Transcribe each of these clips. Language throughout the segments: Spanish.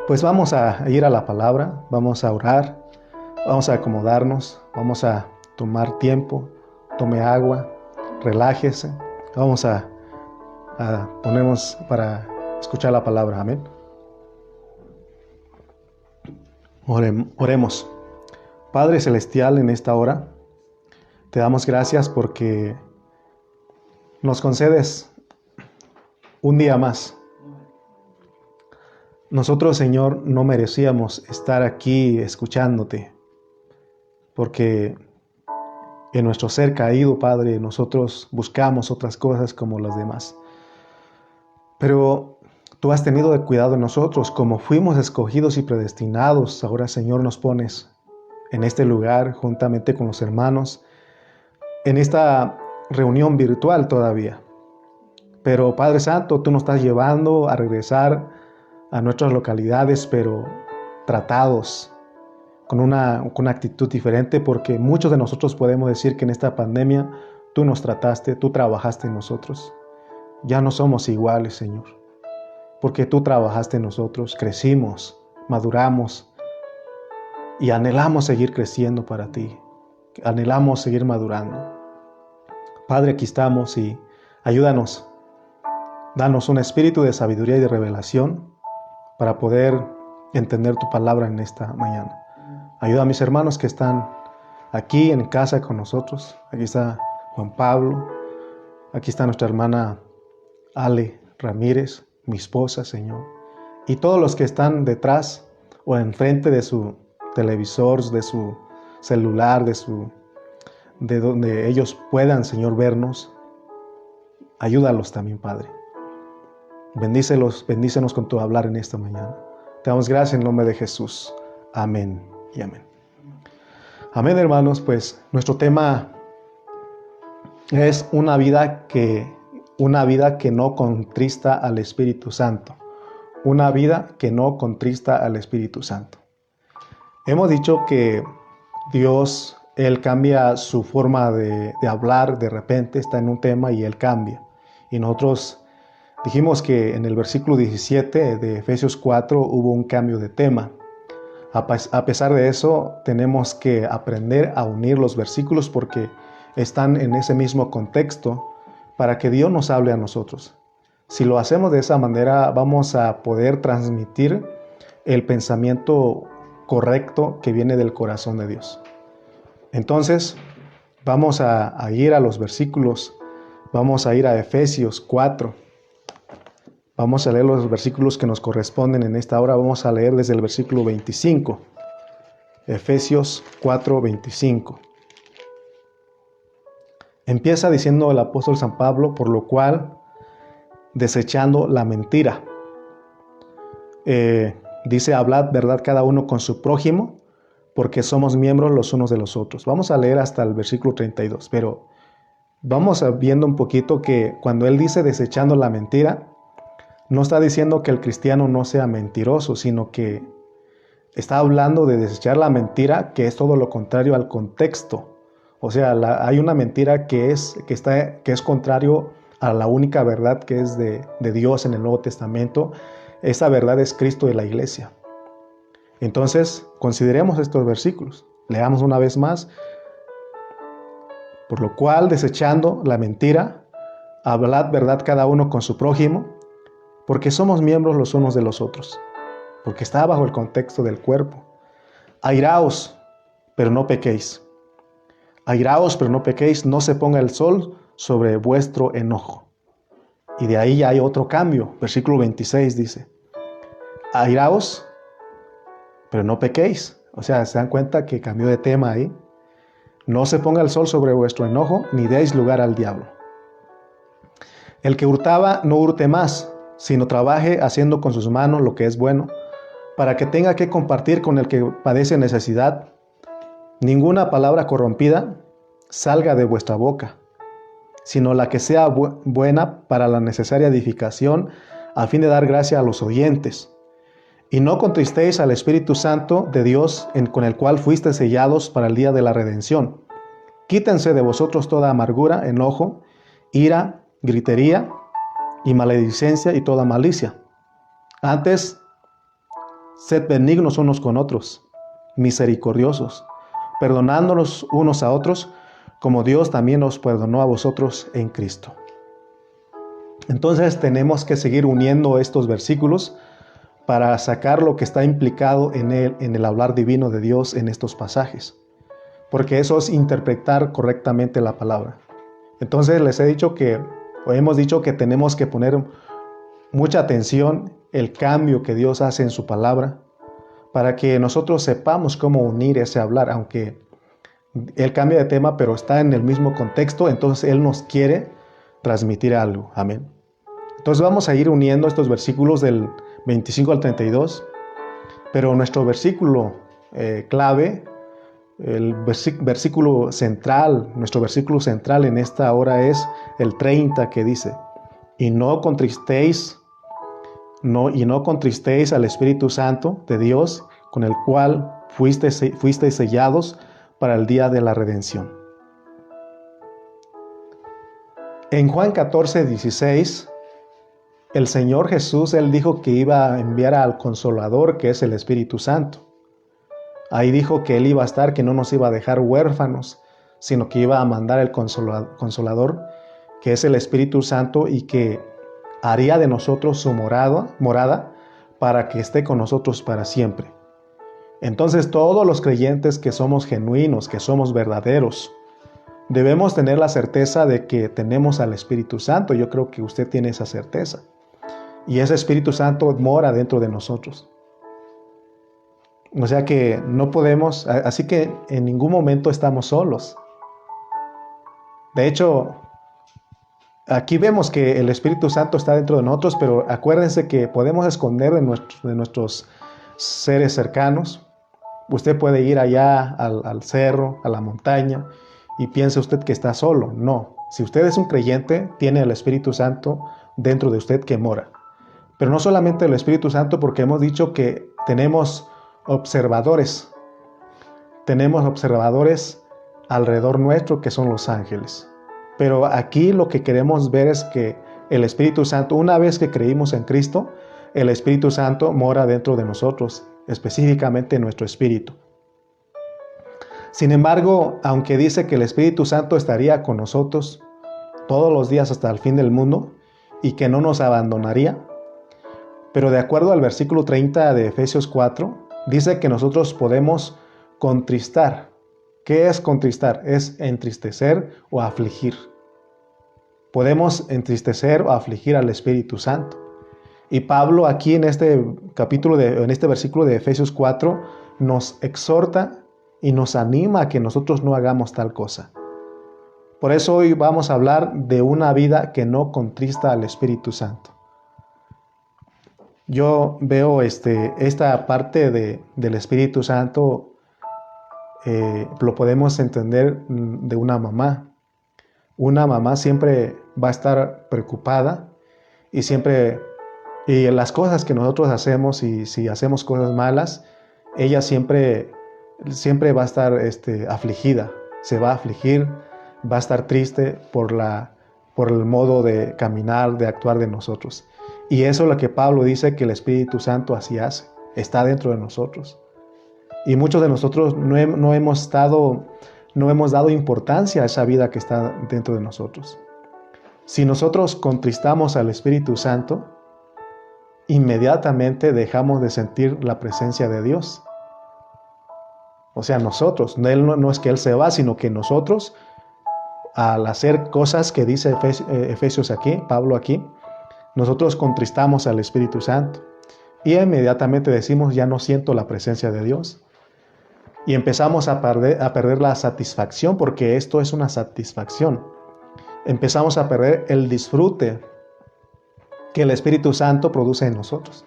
Pues vamos a ir a la palabra, vamos a orar, vamos a acomodarnos, vamos a tomar tiempo, tome agua, relájese, vamos a ponernos para escuchar la palabra. Amén. Oremos. Padre Celestial, en esta hora te damos gracias porque nos concedes un día más. Nosotros, Señor, no merecíamos estar aquí escuchándote, porque en nuestro ser caído, Padre, nosotros buscamos otras cosas como las demás. Pero tú has tenido de cuidado de nosotros, como fuimos escogidos y predestinados. Ahora, Señor, nos pones en este lugar, juntamente con los hermanos, en esta reunión virtual todavía. Pero, Padre Santo, tú nos estás llevando a regresar a nuestras localidades, pero tratados con una actitud diferente, porque muchos de nosotros podemos decir que en esta pandemia tú nos trataste, tú trabajaste en nosotros. Ya no somos iguales, Señor, porque tú trabajaste en nosotros, crecimos, maduramos y anhelamos seguir creciendo para ti, anhelamos seguir madurando. Padre, aquí estamos y ayúdanos, danos un espíritu de sabiduría y de revelación para poder entender tu palabra en esta mañana. Ayuda a mis hermanos que están aquí en casa con nosotros. Aquí está Juan Pablo, aquí está nuestra hermana Ale Ramírez, mi esposa, Señor, y todos los que están detrás o enfrente de su televisor, de su celular, de donde ellos puedan, Señor, vernos. Ayúdalos también, Padre. Bendícenos con tu hablar en esta mañana. Te damos gracias en el nombre de Jesús. Amén y amén. Amén, hermanos. Pues nuestro tema es una vida que no contrista al Espíritu Santo. Una vida que no contrista al Espíritu Santo. Hemos dicho que Dios, Él cambia su forma de hablar, de repente está en un tema y Él cambia. Y nosotros dijimos que en el versículo 17 de Efesios 4 hubo un cambio de tema. A pesar de eso, tenemos que aprender a unir los versículos porque están en ese mismo contexto para que Dios nos hable a nosotros. Si lo hacemos de esa manera, vamos a poder transmitir el pensamiento correcto que viene del corazón de Dios. Entonces, vamos a ir a los versículos. Vamos a ir a Efesios 4. Vamos a leer los versículos que nos corresponden en esta hora. Vamos a leer desde el versículo 25. Efesios 4, 25. Empieza diciendo el apóstol San Pablo, por lo cual, desechando la mentira. Dice, hablad verdad cada uno con su prójimo, porque somos miembros los unos de los otros. Vamos a leer hasta el versículo 32, pero vamos viendo un poquito que cuando él dice desechando la mentira, no está diciendo que el cristiano no sea mentiroso, sino que está hablando de desechar la mentira, que es todo lo contrario al contexto. O sea, hay una mentira que es contrario a la única verdad que es de Dios en el Nuevo Testamento. Esa verdad es Cristo y la iglesia. Entonces, consideremos estos versículos. Leamos una vez más. Por lo cual, desechando la mentira, hablad verdad cada uno con su prójimo, porque somos miembros los unos de los otros, porque está bajo el contexto del cuerpo. Airaos, pero no pequéis. Airaos, pero no pequéis, no se ponga el sol sobre vuestro enojo. Y de ahí ya hay otro cambio. Versículo 26 dice, airaos, pero no pequéis. O sea, se dan cuenta que cambió de tema ahí. No se ponga el sol sobre vuestro enojo, ni deis lugar al diablo. El que hurtaba, no hurte más, sino trabaje haciendo con sus manos lo que es bueno, para que tenga que compartir con el que padece necesidad. Ninguna palabra corrompida salga de vuestra boca, sino la que sea buena para la necesaria edificación, a fin de dar gracia a los oyentes. Y no contristéis al Espíritu Santo de Dios, con el cual fuisteis sellados para el día de la redención. Quítense de vosotros toda amargura, enojo, ira, gritería y maledicencia y toda malicia. Antes, Sed benignos unos con otros, misericordiosos, perdonándonos unos a otros, como Dios también os perdonó a vosotros en Cristo. Entonces tenemos que seguir uniendo estos versículos para sacar lo que está implicado en el hablar divino de Dios en estos pasajes. Porque eso es interpretar correctamente la palabra. Entonces hemos dicho que tenemos que poner mucha atención el cambio que Dios hace en su palabra para que nosotros sepamos cómo unir ese hablar, aunque Él cambia de tema, pero está en el mismo contexto, entonces Él nos quiere transmitir algo. Amén. Entonces vamos a ir uniendo estos versículos del 25 al 32, pero nuestro versículo clave, el versículo central, nuestro versículo central en esta hora es el 30, que dice: y no contristéis al Espíritu Santo de Dios, con el cual fuisteis sellados para el día de la redención. En Juan 14:16, el Señor Jesús, Él dijo que iba a enviar al Consolador, que es el Espíritu Santo. Ahí dijo que Él iba a estar, que no nos iba a dejar huérfanos, sino que iba a mandar el Consolador, que es el Espíritu Santo, y que haría de nosotros su morada para que esté con nosotros para siempre. Entonces todos los creyentes que somos genuinos, que somos verdaderos, debemos tener la certeza de que tenemos al Espíritu Santo. Yo creo que usted tiene esa certeza. Y ese Espíritu Santo mora dentro de nosotros. O sea que no podemos, así que en ningún momento estamos solos. De hecho, aquí vemos que el Espíritu Santo está dentro de nosotros, pero acuérdense que podemos esconder de nuestros seres cercanos. Usted puede ir allá al cerro, a la montaña, y piense usted que está solo. No, si usted es un creyente, tiene el Espíritu Santo dentro de usted que mora. Pero no solamente el Espíritu Santo, porque hemos dicho que tenemos observadores. Tenemos observadores alrededor nuestro, que son los ángeles. Pero aquí lo que queremos ver es que el Espíritu Santo, una vez que creímos en Cristo, el Espíritu Santo mora dentro de nosotros, específicamente en nuestro espíritu. Sin embargo, aunque dice que el Espíritu Santo estaría con nosotros todos los días hasta el fin del mundo y que no nos abandonaría, pero de acuerdo al versículo 30 de Efesios 4, dice que nosotros podemos contristar. ¿Qué es contristar? Es entristecer o afligir. Podemos entristecer o afligir al Espíritu Santo. Y Pablo aquí en este versículo de Efesios 4 nos exhorta y nos anima a que nosotros no hagamos tal cosa. Por eso hoy vamos a hablar de una vida que no contrista al Espíritu Santo. Yo veo esta parte del Espíritu Santo, lo podemos entender de una mamá. Una mamá siempre va a estar preocupada y en las cosas que nosotros hacemos, y si hacemos cosas malas, ella siempre va a estar afligida, se va a afligir, va a estar triste por el modo de caminar, de actuar de nosotros. Y eso es lo que Pablo dice que el Espíritu Santo así hace, está dentro de nosotros. Y muchos de nosotros no hemos dado importancia a esa vida que está dentro de nosotros. Si nosotros contristamos al Espíritu Santo, inmediatamente dejamos de sentir la presencia de Dios. O sea, nosotros, no es que Él se va, sino que nosotros, al hacer cosas que dice Efesios aquí, Pablo aquí, nosotros contristamos al Espíritu Santo. Y inmediatamente decimos, ya no siento la presencia de Dios. Y empezamos a perder la satisfacción, porque esto es una satisfacción. Empezamos a perder el disfrute que el Espíritu Santo produce en nosotros.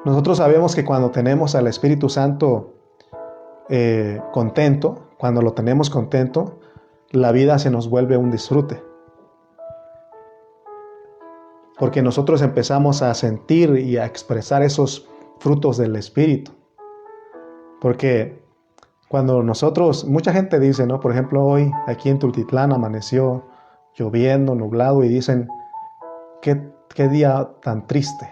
Nosotros sabemos que cuando tenemos al Espíritu Santo contento, cuando lo tenemos contento, la vida se nos vuelve un disfrute. Porque nosotros empezamos a sentir y a expresar esos frutos del Espíritu. Porque cuando mucha gente dice, ¿no? Por ejemplo, hoy aquí en Tultitlán amaneció lloviendo, nublado, y dicen, qué día tan triste.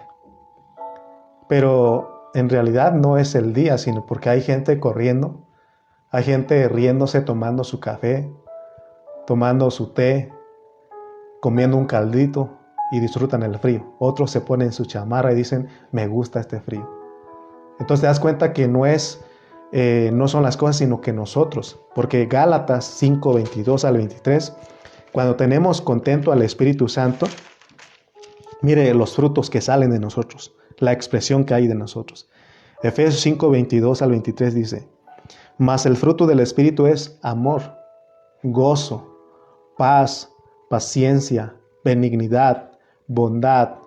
Pero en realidad no es el día, sino porque hay gente corriendo, hay gente riéndose, tomando su café, tomando su té, comiendo un caldito y disfrutan el frío. Otros se ponen su chamarra y dicen, me gusta este frío. Entonces te das cuenta que no son las cosas, sino que nosotros. Porque Gálatas 5, 22 al 23, cuando tenemos contento al Espíritu Santo, mire los frutos que salen de nosotros, la expresión que hay de nosotros. Efesios 5, 22 al 23 dice, mas el fruto del Espíritu es amor, gozo, paz, paciencia, benignidad, bondad,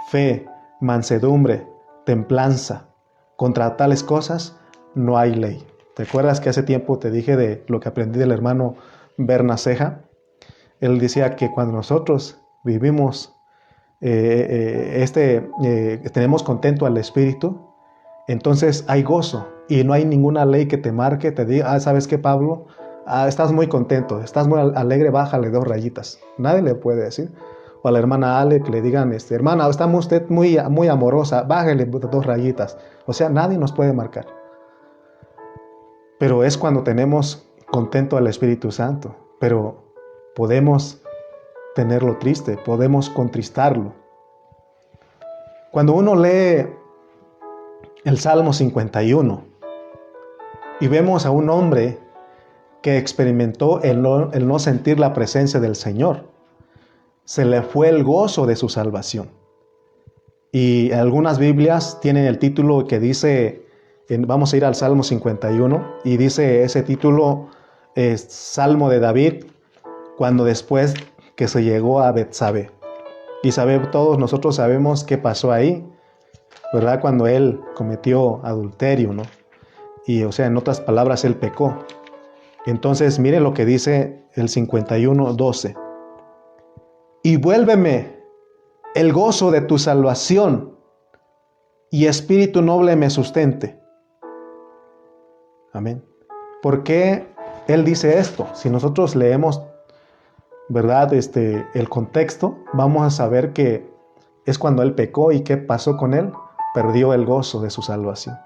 fe, mansedumbre, templanza. Contra tales cosas no hay ley. ¿Te acuerdas que hace tiempo te dije de lo que aprendí del hermano Berna Ceja? Él decía que cuando nosotros vivimos, tenemos contento al Espíritu, entonces hay gozo y no hay ninguna ley que te marque, te diga, ¿sabes qué, Pablo? Estás muy contento, estás muy alegre, bájale 2 rayitas. Nadie le puede decir. O a la hermana Ale que le digan, hermana, está usted muy amorosa, bájale 2 rayitas. O sea, nadie nos puede marcar. Pero es cuando tenemos contento al Espíritu Santo. Pero podemos tenerlo triste, podemos contristarlo. Cuando uno lee el Salmo 51 y vemos a un hombre que experimentó el no sentir la presencia del Señor, se le fue el gozo de su salvación. Y algunas Biblias tienen el título que dice, vamos a ir al Salmo 51, y dice ese título, Salmo de David, cuando después que se llegó a Betsabé. Y todos nosotros sabemos qué pasó ahí, ¿verdad? Cuando él cometió adulterio, ¿no? Y o sea, en otras palabras, él pecó. Entonces, mire lo que dice el 51:12. Y vuélveme el gozo de tu salvación, y espíritu noble me sustente. Amén. ¿Por qué él dice esto? Si nosotros leemos, ¿verdad? El contexto, vamos a saber que es cuando él pecó. ¿Y qué pasó con él? Perdió el gozo de su salvación.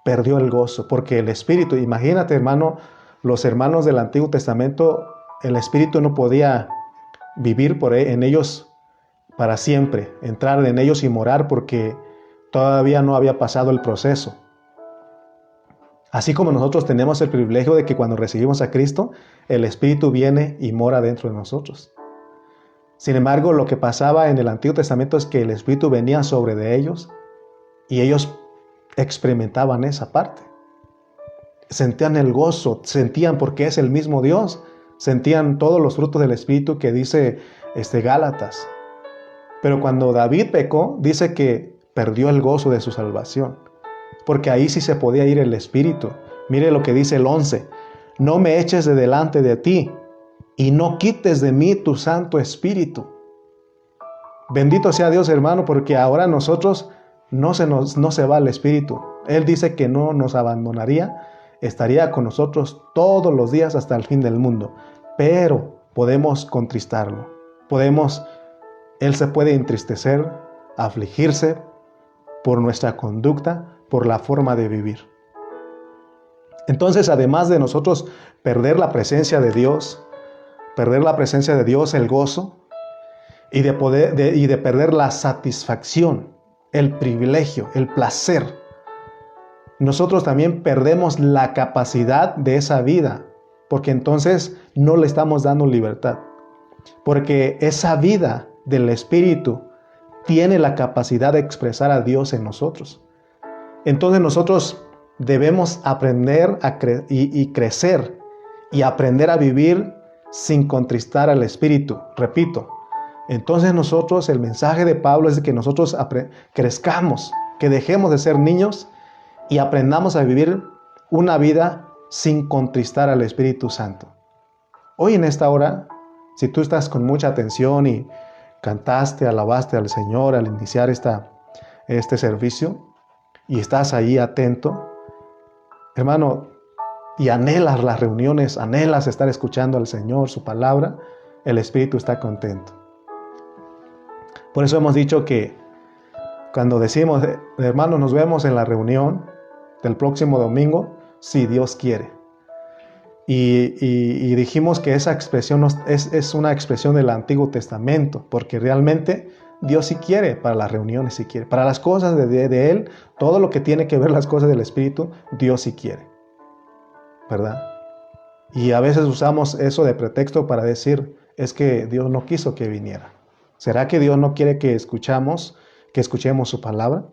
Perdió el gozo, porque el espíritu, imagínate, hermano, los hermanos del Antiguo Testamento, el espíritu no podía vivir en ellos para siempre, entrar en ellos y morar, porque todavía no había pasado el proceso. Así como nosotros tenemos el privilegio de que cuando recibimos a Cristo, el Espíritu viene y mora dentro de nosotros. Sin embargo, lo que pasaba en el Antiguo Testamento es que el Espíritu venía sobre de ellos y ellos experimentaban esa parte. Sentían el gozo, sentían, porque es el mismo Dios, sentían todos los frutos del Espíritu que dice Gálatas. Pero cuando David pecó, dice que perdió el gozo de su salvación, porque ahí sí se podía ir el Espíritu. Mire lo que dice el 11. No me eches de delante de ti y no quites de mí tu Santo Espíritu. Bendito sea Dios, hermano, porque ahora nosotros no se va el Espíritu. Él dice que no nos abandonaría, estaría con nosotros todos los días hasta el fin del mundo. Pero podemos contristarlo. Él se puede entristecer, afligirse por nuestra conducta, por la forma de vivir. Entonces, además de nosotros perder la presencia de Dios, el gozo, y de perder la satisfacción, el privilegio, el placer, nosotros también perdemos la capacidad de esa vida, porque entonces no le estamos dando libertad, porque esa vida del Espíritu tiene la capacidad de expresar a Dios en nosotros. Entonces nosotros debemos aprender y crecer y aprender a vivir sin contristar al Espíritu. Repito, entonces nosotros, el mensaje de Pablo es de que nosotros crezcamos, que dejemos de ser niños y aprendamos a vivir una vida sin contristar al Espíritu Santo. Hoy en esta hora, si tú estás con mucha atención y cantaste, alabaste al Señor al iniciar este servicio y estás ahí atento, hermano, y anhelas las reuniones, anhelas estar escuchando al Señor, su palabra, el Espíritu está contento. Por eso hemos dicho que Cuando decimos, hermanos, nos vemos en la reunión del próximo domingo, si Dios quiere. Y dijimos que esa expresión es una expresión del Antiguo Testamento, porque realmente Dios sí quiere para las reuniones, sí quiere. Para las cosas de Él, todo lo que tiene que ver las cosas del Espíritu, Dios sí quiere, ¿verdad? Y a veces usamos eso de pretexto para decir, es que Dios no quiso que viniera. ¿Será que Dios no quiere que escuchemos su palabra?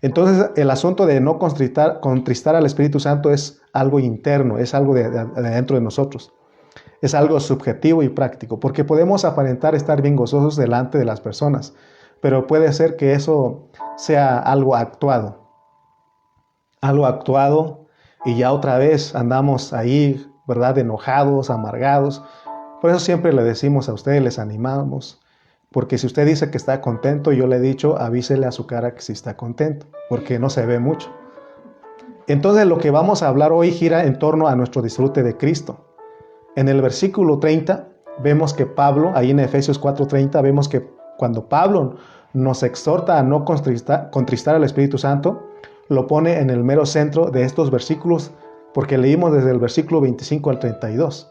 Entonces, el asunto de no contristar al Espíritu Santo es algo interno, es algo de dentro de nosotros. Es algo subjetivo y práctico, porque podemos aparentar estar bien gozosos delante de las personas, pero puede ser que eso sea algo actuado, y ya otra vez andamos ahí, ¿verdad? Enojados, amargados. Por eso siempre le decimos a ustedes, les animamos, porque si usted dice que está contento, yo le he dicho, avísele a su cara que sí está contento, porque no se ve mucho. Entonces lo que vamos a hablar hoy gira en torno a nuestro disfrute de Cristo. En el versículo 30 vemos que Pablo, ahí en Efesios 4:30, vemos que cuando Pablo nos exhorta a no contristar al Espíritu Santo, lo pone en el mero centro de estos versículos, porque leímos desde el versículo 25 al 32.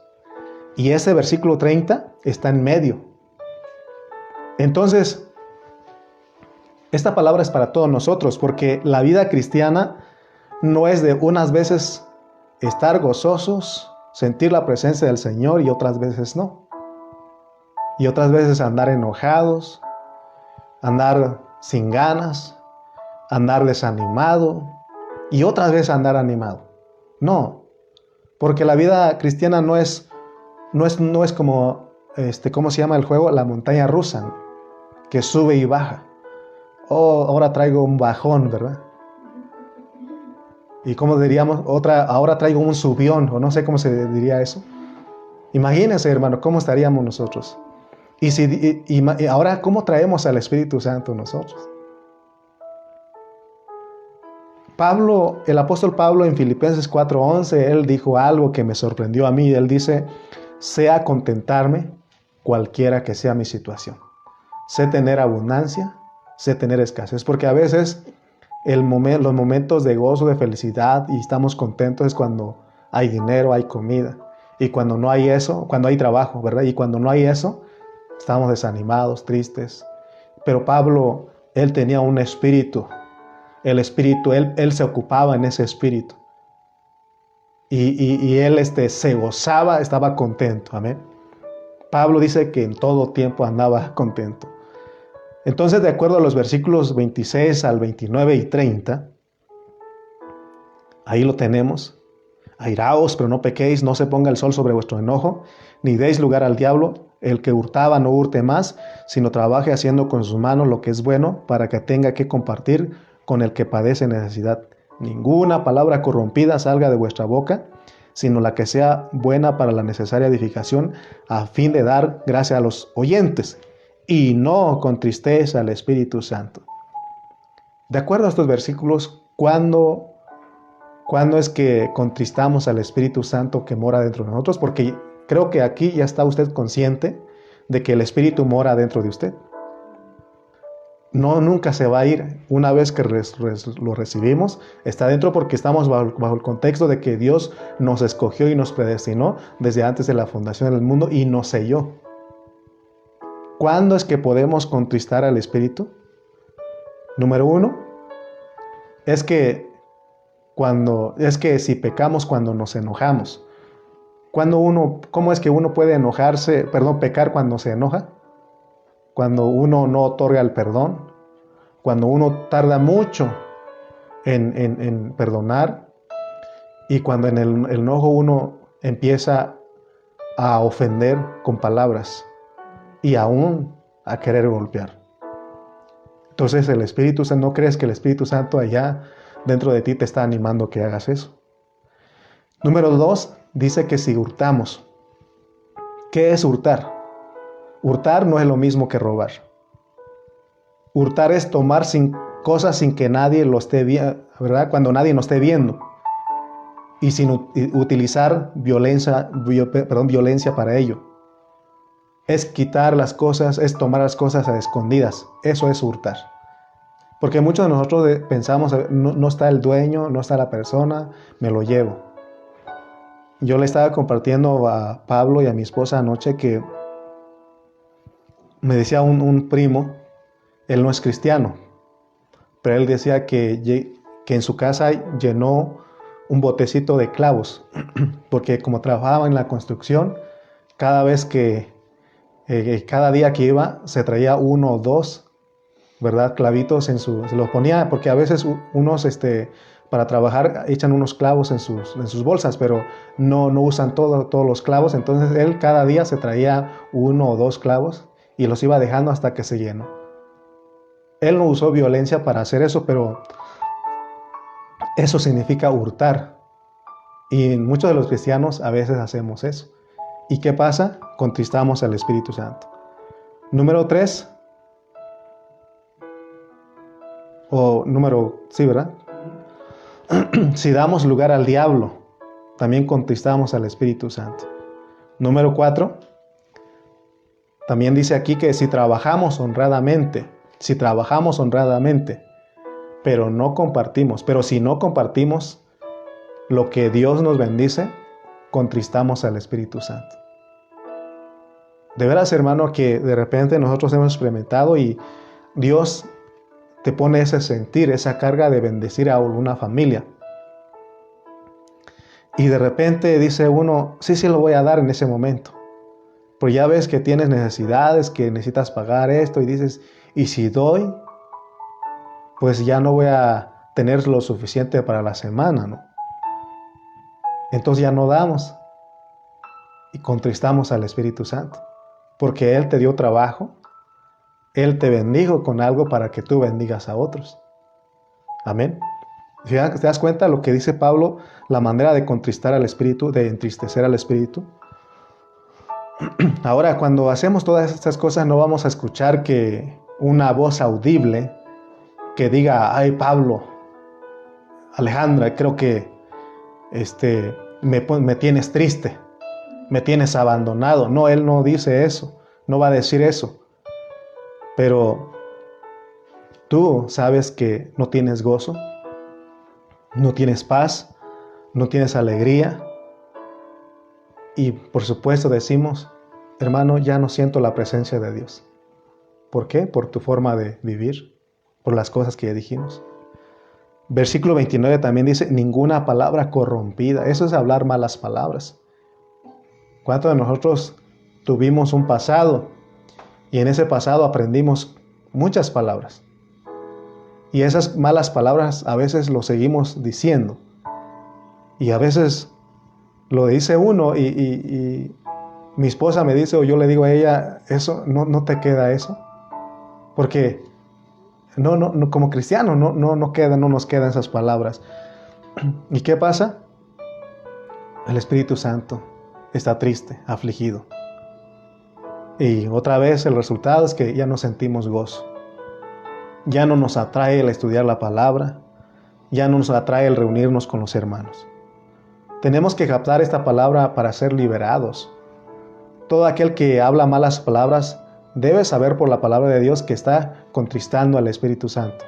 Y ese versículo 30 está en medio. Entonces, esta palabra es para todos nosotros, porque la vida cristiana no es de unas veces estar gozosos, sentir la presencia del Señor y otras veces no. Y otras veces andar enojados, andar sin ganas, andar desanimado y otras veces andar animado. No, porque la vida cristiana no es como, ¿cómo se llama el juego? La montaña rusa, que sube y baja. Oh, ahora traigo un bajón, ¿verdad? Y como diríamos, ahora traigo un subión, o no sé cómo se diría eso. Imagínense, hermano, cómo estaríamos nosotros. Y ahora, ¿cómo traemos al Espíritu Santo nosotros? El apóstol Pablo en Filipenses 4:11, él dijo algo que me sorprendió a mí. Él dice, sea contentarme cualquiera que sea mi situación. Sé tener abundancia, sé tener escasez, porque a veces los momentos de gozo, de felicidad y estamos contentos es cuando hay dinero, hay comida. Y cuando no hay eso, cuando hay trabajo, ¿verdad? Y cuando no hay eso, estamos desanimados, tristes. Pero Pablo, él tenía un espíritu. El espíritu, él se ocupaba en ese espíritu. Y él se gozaba, estaba contento. Amén. Pablo dice que en todo tiempo andaba contento. Entonces, de acuerdo a los versículos 26 al 29 y 30, ahí lo tenemos. Airaos, pero no pequéis, no se ponga el sol sobre vuestro enojo, ni deis lugar al diablo. El que hurtaba no hurte más, sino trabaje haciendo con sus manos lo que es bueno, para que tenga que compartir con el que padece necesidad. Ninguna palabra corrompida salga de vuestra boca, sino la que sea buena para la necesaria edificación, a fin de dar gracia a los oyentes. Y no contristéis al Espíritu Santo. De acuerdo a estos versículos, ¿cuándo es que contristamos al Espíritu Santo que mora dentro de nosotros? Porque creo que aquí ya está usted consciente de que el Espíritu mora dentro de usted. No, nunca se va a ir. Una vez que lo recibimos, está dentro porque estamos bajo el contexto de que Dios nos escogió y nos predestinó desde antes de la fundación del mundo y nos selló. ¿Cuándo es que podemos contristar al Espíritu? Número 1, es que si pecamos cuando nos enojamos. ¿Cómo es que uno puede pecar cuando se enoja? Cuando uno no otorga el perdón, cuando uno tarda mucho en perdonar y cuando en el enojo uno empieza a ofender con palabras y aún a querer golpear. Entonces el Espíritu Santo, ¿no crees que el Espíritu Santo allá dentro de ti te está animando que hagas eso? Número 2, dice que si hurtamos. ¿Qué es hurtar? Hurtar no es lo mismo que robar. Hurtar es tomar cosas sin que nadie lo esté viendo, ¿verdad? Cuando nadie nos esté viendo. Y sin utilizar violencia para ello. Es quitar las cosas, es tomar las cosas a escondidas. Eso es hurtar. Porque muchos de nosotros pensamos, no, no está el dueño, no está la persona, me lo llevo. Yo le estaba compartiendo a Pablo y a mi esposa anoche que me decía un primo, él no es cristiano, pero él decía que en su casa llenó un botecito de clavos, porque como trabajaba en la construcción, cada vez cada día que iba, se traía uno o dos, ¿verdad? Clavitos se los ponía, porque a veces unos, para trabajar, echan unos clavos en sus bolsas, pero no usan todos los clavos, entonces él cada día se traía uno o dos clavos y los iba dejando hasta que se llenó. Él no usó violencia para hacer eso, pero eso significa hurtar. Y muchos de los cristianos a veces hacemos eso. ¿Y qué pasa? Contristamos al Espíritu Santo. Número 3, sí, ¿verdad? Si damos lugar al diablo, también contristamos al Espíritu Santo. Número 4, también dice aquí que si trabajamos honradamente, pero si no compartimos lo que Dios nos bendice, contristamos al Espíritu Santo. De veras, hermano, que de repente nosotros hemos experimentado y Dios te pone ese sentir, esa carga de bendecir a una familia. Y de repente dice uno, sí lo voy a dar en ese momento. Pero ya ves que tienes necesidades, que necesitas pagar esto y dices, ¿y si doy? Pues ya no voy a tener lo suficiente para la semana, ¿no? Entonces ya no damos y contristamos al Espíritu Santo, porque Él te dio trabajo, Él te bendijo con algo para que tú bendigas a otros. Amén. ¿Te das cuenta lo que dice Pablo? La manera de contristar al Espíritu, de entristecer al Espíritu. Ahora, cuando hacemos todas estas cosas, no vamos a escuchar que una voz audible que diga, ay Pablo, Alejandra, creo que me tienes triste, me tienes abandonado. No, él no dice eso, no va a decir eso. Pero tú sabes que no tienes gozo, no tienes paz, no tienes alegría. Y por supuesto decimos, hermano, ya no siento la presencia de Dios. ¿Por qué? Por tu forma de vivir, por las cosas que ya dijimos. Versículo 29 también dice, ninguna palabra corrompida. Eso es hablar malas palabras. ¿Cuántos de nosotros tuvimos un pasado y en ese pasado aprendimos muchas palabras? Y esas malas palabras a veces lo seguimos diciendo. Y a veces lo dice uno y mi esposa me dice o yo le digo a ella, eso no te queda eso. Porque no como cristiano no nos quedan esas palabras. ¿Y qué pasa? El Espíritu Santo está triste, afligido. Y otra vez el resultado es que ya no sentimos gozo. Ya no nos atrae el estudiar la palabra. Ya no nos atrae el reunirnos con los hermanos. Tenemos que captar esta palabra para ser liberados. Todo aquel que habla malas palabras debe saber por la palabra de Dios que está contristando al Espíritu Santo.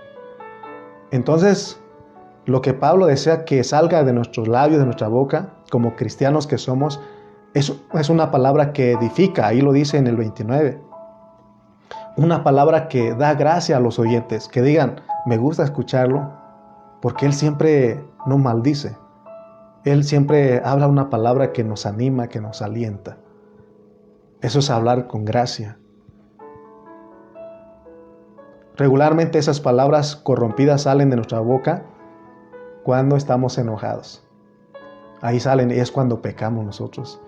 Entonces, lo que Pablo desea que salga de nuestros labios, de nuestra boca, como cristianos que somos, es una palabra que edifica, ahí lo dice en el 29. Una palabra que da gracia a los oyentes, que digan, me gusta escucharlo, porque él siempre no maldice. Él siempre habla una palabra que nos anima, que nos alienta. Eso es hablar con gracia. Regularmente esas palabras corrompidas salen de nuestra boca cuando estamos enojados. Ahí salen y es cuando pecamos nosotros.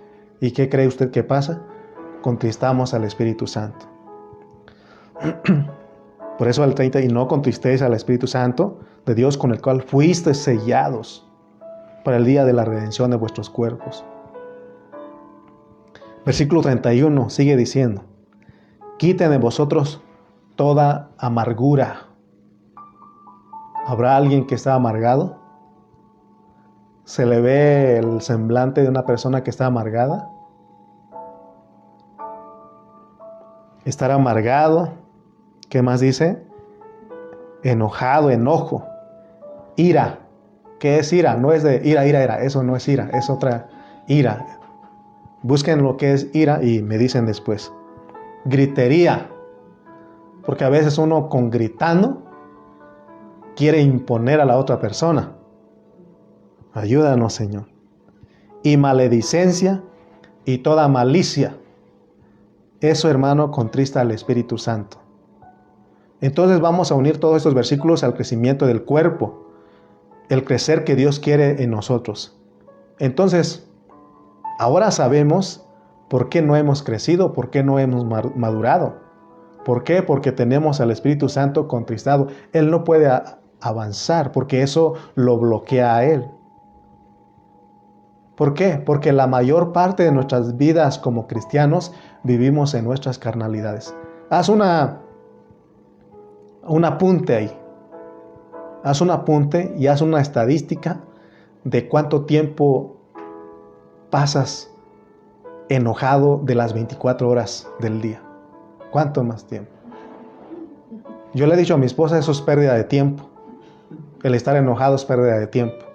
¿Y qué cree usted que pasa? Contristamos al Espíritu Santo. Por eso al 30, y no contristéis al Espíritu Santo de Dios con el cual fuisteis sellados para el día de la redención de vuestros cuerpos. Versículo 31 sigue diciendo, quiten de vosotros toda amargura. ¿Habrá alguien que está amargado? ¿Se le ve el semblante de una persona que está amargada? Estar amargado, ¿qué más dice? enojado, enojo, ira. ¿Qué es ira? No es de ira, eso no es ira, es otra ira. Busquen lo que es ira y me dicen después. Gritería, porque a veces uno con gritando quiere imponer a la otra persona. Ayúdanos, Señor. Y maledicencia y toda malicia. Eso, hermano, contrista al Espíritu Santo. Entonces vamos a unir todos estos versículos al crecimiento del cuerpo, el crecer que Dios quiere en nosotros. Entonces, ahora sabemos por qué no hemos crecido, por qué no hemos madurado. ¿Por qué? Porque tenemos al Espíritu Santo contristado. Él no puede avanzar porque eso lo bloquea a Él. ¿Por qué? Porque la mayor parte de nuestras vidas como cristianos vivimos en nuestras carnalidades. Haz un apunte ahí. Haz un apunte y haz una estadística de cuánto tiempo pasas enojado de las 24 horas del día. ¿Cuánto más tiempo? Yo le he dicho a mi esposa, eso es pérdida de tiempo. El estar enojado es pérdida de tiempo.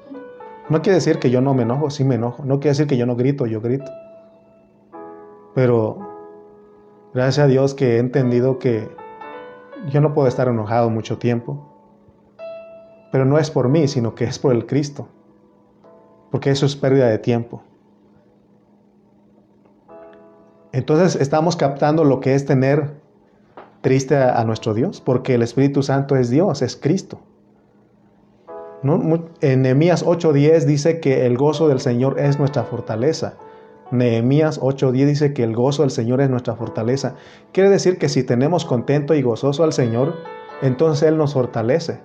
No quiere decir que yo no me enojo, sí me enojo. No quiere decir que yo no grito, yo grito. Pero gracias a Dios que he entendido que yo no puedo estar enojado mucho tiempo. Pero no es por mí, sino que es por el Cristo. Porque eso es pérdida de tiempo. Entonces estamos captando lo que es tener triste a nuestro Dios, porque el Espíritu Santo es Dios, es Cristo. ¿No? En Nehemías 8:10 dice que el gozo del Señor es nuestra fortaleza. Nehemías 8:10 dice que el gozo del Señor es nuestra fortaleza. Quiere decir que si tenemos contento y gozoso al Señor, entonces Él nos fortalece.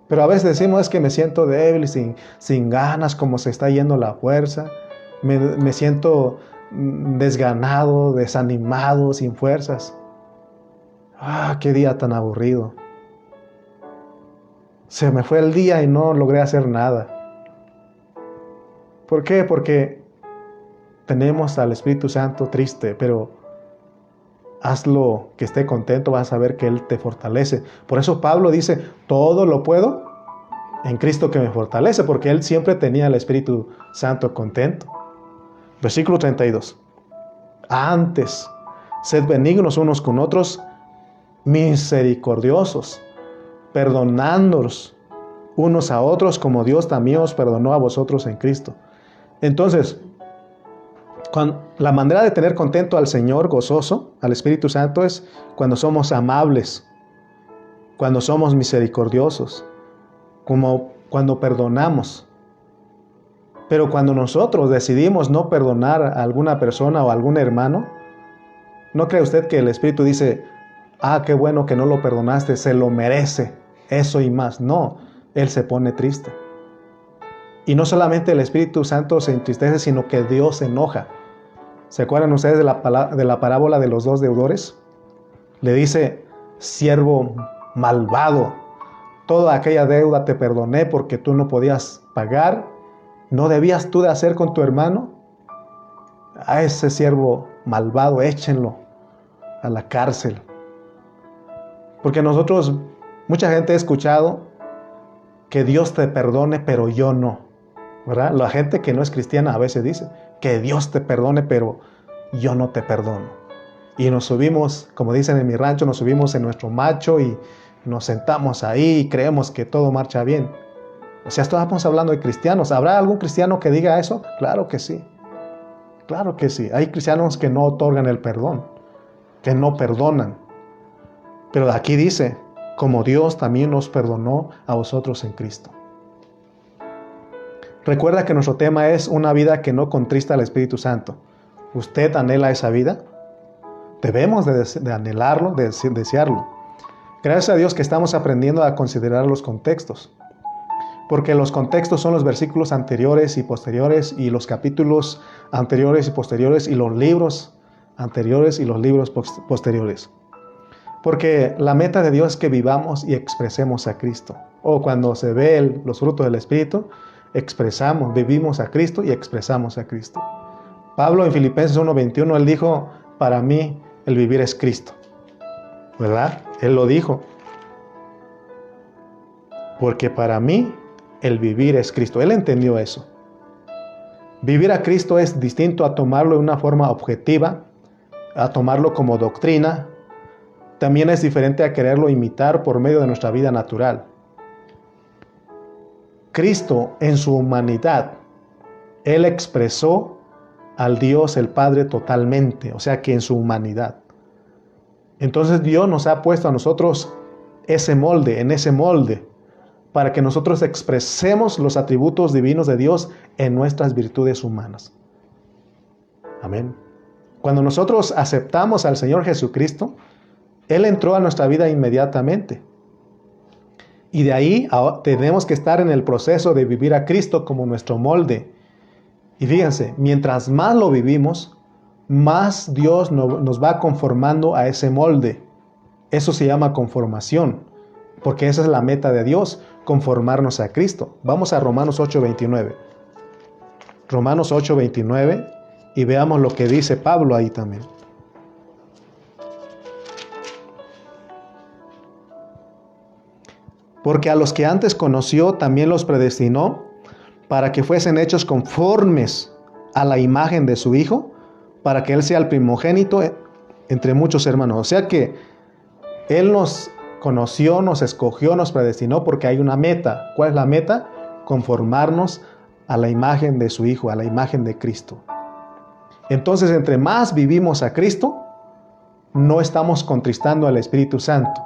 Pero a veces decimos, es que me siento débil, sin ganas, como se está yendo la fuerza. Me siento desganado, desanimado, sin fuerzas. Qué día tan aburrido. Se me fue el día y no logré hacer nada. ¿Por qué? Porque tenemos al Espíritu Santo triste, pero hazlo que esté contento, vas a ver que Él te fortalece. Por eso Pablo dice, todo lo puedo en Cristo que me fortalece, porque Él siempre tenía al Espíritu Santo contento. Versículo 32. Antes, sed benignos unos con otros, misericordiosos, perdonándonos unos a otros como Dios también os perdonó a vosotros en Cristo. Entonces, la manera de tener contento al Señor, gozoso, al Espíritu Santo, es cuando somos amables, cuando somos misericordiosos, como cuando perdonamos. Pero cuando nosotros decidimos no perdonar a alguna persona o a algún hermano, ¿no cree usted que el Espíritu dice, qué bueno que no lo perdonaste, se lo merece, eso y más? No, Él se pone triste. Y no solamente el Espíritu Santo se entristece, sino que Dios se enoja. ¿Se acuerdan ustedes de la parábola de los dos deudores? Le dice, siervo malvado, toda aquella deuda te perdoné porque tú no podías pagar. ¿No debías tú de hacer con tu hermano? A ese siervo malvado, échenlo a la cárcel. Porque nosotros, mucha gente ha escuchado que Dios te perdone, pero yo no. ¿Verdad? La gente que no es cristiana a veces dice, que Dios te perdone, pero yo no te perdono. Y nos subimos, como dicen en mi rancho, nos subimos en nuestro macho y nos sentamos ahí y creemos que todo marcha bien. O sea, estamos hablando de cristianos. ¿Habrá algún cristiano que diga eso? Claro que sí. Claro que sí. Hay cristianos que no otorgan el perdón, que no perdonan. Pero aquí dice, como Dios también nos perdonó a vosotros en Cristo. Recuerda que nuestro tema es una vida que no contrista al Espíritu Santo. ¿Usted anhela esa vida? Debemos de anhelarlo, de desearlo. Gracias a Dios que estamos aprendiendo a considerar los contextos. Porque los contextos son los versículos anteriores y posteriores, y los capítulos anteriores y posteriores, y los libros anteriores y los libros posteriores. Porque la meta de Dios es que vivamos y expresemos a Cristo. O cuando se ve los frutos del Espíritu, vivimos a Cristo y expresamos a Cristo. Pablo en Filipenses 1:21, él dijo, para mí el vivir es Cristo. ¿Verdad? Él lo dijo. porque para mí el vivir es Cristo. Él entendió eso. Vivir a Cristo es distinto a tomarlo de una forma objetiva, a tomarlo como doctrina. También es diferente a quererlo imitar por medio de nuestra vida natural. Cristo en su humanidad, Él expresó al Dios el Padre totalmente, o sea que en su humanidad. Entonces Dios nos ha puesto a nosotros en ese molde, para que nosotros expresemos los atributos divinos de Dios en nuestras virtudes humanas. Amén. Cuando nosotros aceptamos al Señor Jesucristo, Él entró a nuestra vida inmediatamente. Y de ahí tenemos que estar en el proceso de vivir a Cristo como nuestro molde. Y fíjense, mientras más lo vivimos, más Dios nos va conformando a ese molde. Eso se llama conformación, porque esa es la meta de Dios, conformarnos a Cristo. Vamos a Romanos 8:29. Romanos 8:29 y veamos lo que dice Pablo ahí también. Porque a los que antes conoció también los predestinó para que fuesen hechos conformes a la imagen de su Hijo, para que Él sea el primogénito entre muchos hermanos. O sea que Él nos conoció, nos escogió, nos predestinó porque hay una meta. ¿Cuál es la meta? Conformarnos a la imagen de su Hijo, a la imagen de Cristo. Entonces, entre más vivimos a Cristo, no estamos contristando al Espíritu Santo.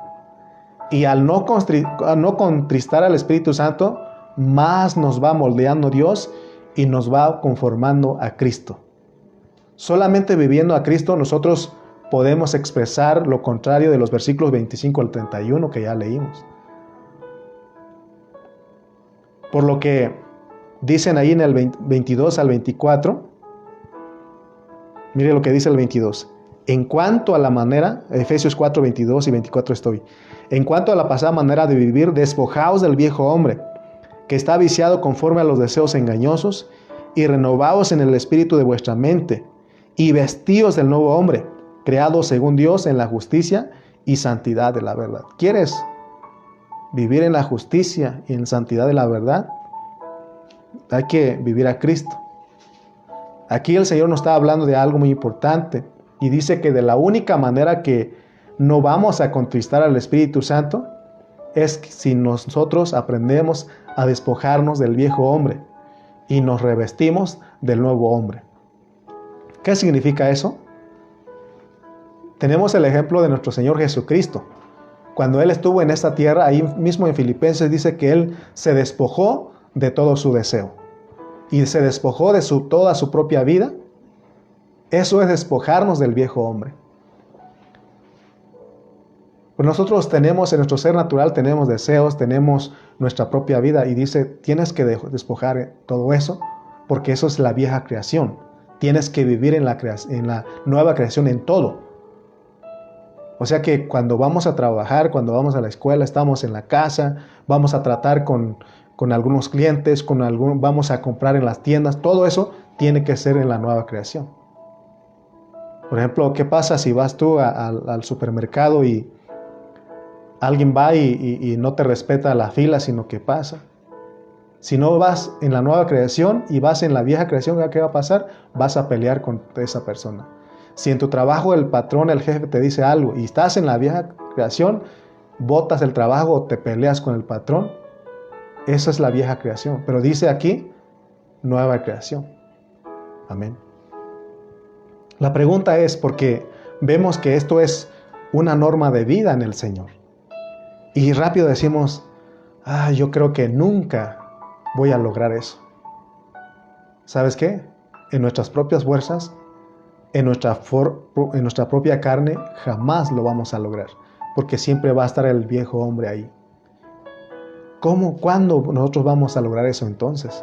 Y al no contristar al Espíritu Santo, más nos va moldeando Dios y nos va conformando a Cristo. Solamente viviendo a Cristo nosotros podemos expresar lo contrario de los versículos 25 al 31 que ya leímos. Por lo que dicen ahí en el 22 al 24, mire lo que dice el 22. En cuanto a la manera, Efesios 4, 22 y 24 estoy. En cuanto a la pasada manera de vivir, despojaos del viejo hombre, que está viciado conforme a los deseos engañosos, y renovaos en el espíritu de vuestra mente, y vestíos del nuevo hombre, creado según Dios en la justicia y santidad de la verdad. ¿Quieres vivir en la justicia y en santidad de la verdad? Hay que vivir a Cristo. Aquí el Señor nos está hablando de algo muy importante y dice que de la única manera que no vamos a contristar al Espíritu Santo es si nosotros aprendemos a despojarnos del viejo hombre y nos revestimos del nuevo hombre. ¿Qué significa eso? Tenemos el ejemplo de nuestro Señor Jesucristo. Cuando Él estuvo en esta tierra, ahí mismo en Filipenses dice que Él se despojó de todo su deseo. Y se despojó de toda su propia vida. Eso es despojarnos del viejo hombre. Pues nosotros tenemos, en nuestro ser natural, tenemos deseos, tenemos nuestra propia vida. Y dice, tienes que despojar todo eso, porque eso es la vieja creación. Tienes que vivir en la nueva creación en todo. O sea que cuando vamos a trabajar, cuando vamos a la escuela, estamos en la casa, vamos a tratar con algunos clientes, vamos a comprar en las tiendas, todo eso tiene que ser en la nueva creación. Por ejemplo, ¿qué pasa si vas tú al supermercado y alguien va y no te respeta la fila, sino que pasa? Si no vas en la nueva creación y vas en la vieja creación, ¿qué va a pasar? Vas a pelear con esa persona. Si en tu trabajo el patrón, el jefe te dice algo y estás en la vieja creación, botas el trabajo o te peleas con el patrón, esa es la vieja creación. Pero dice aquí, nueva creación. Amén. La pregunta es, porque vemos que esto es una norma de vida en el Señor. Y rápido decimos, yo creo que nunca voy a lograr eso. ¿Sabes qué? En nuestras propias fuerzas, en nuestra propia carne, jamás lo vamos a lograr. Porque siempre va a estar el viejo hombre ahí. ¿Cómo? ¿Cuándo nosotros vamos a lograr eso entonces?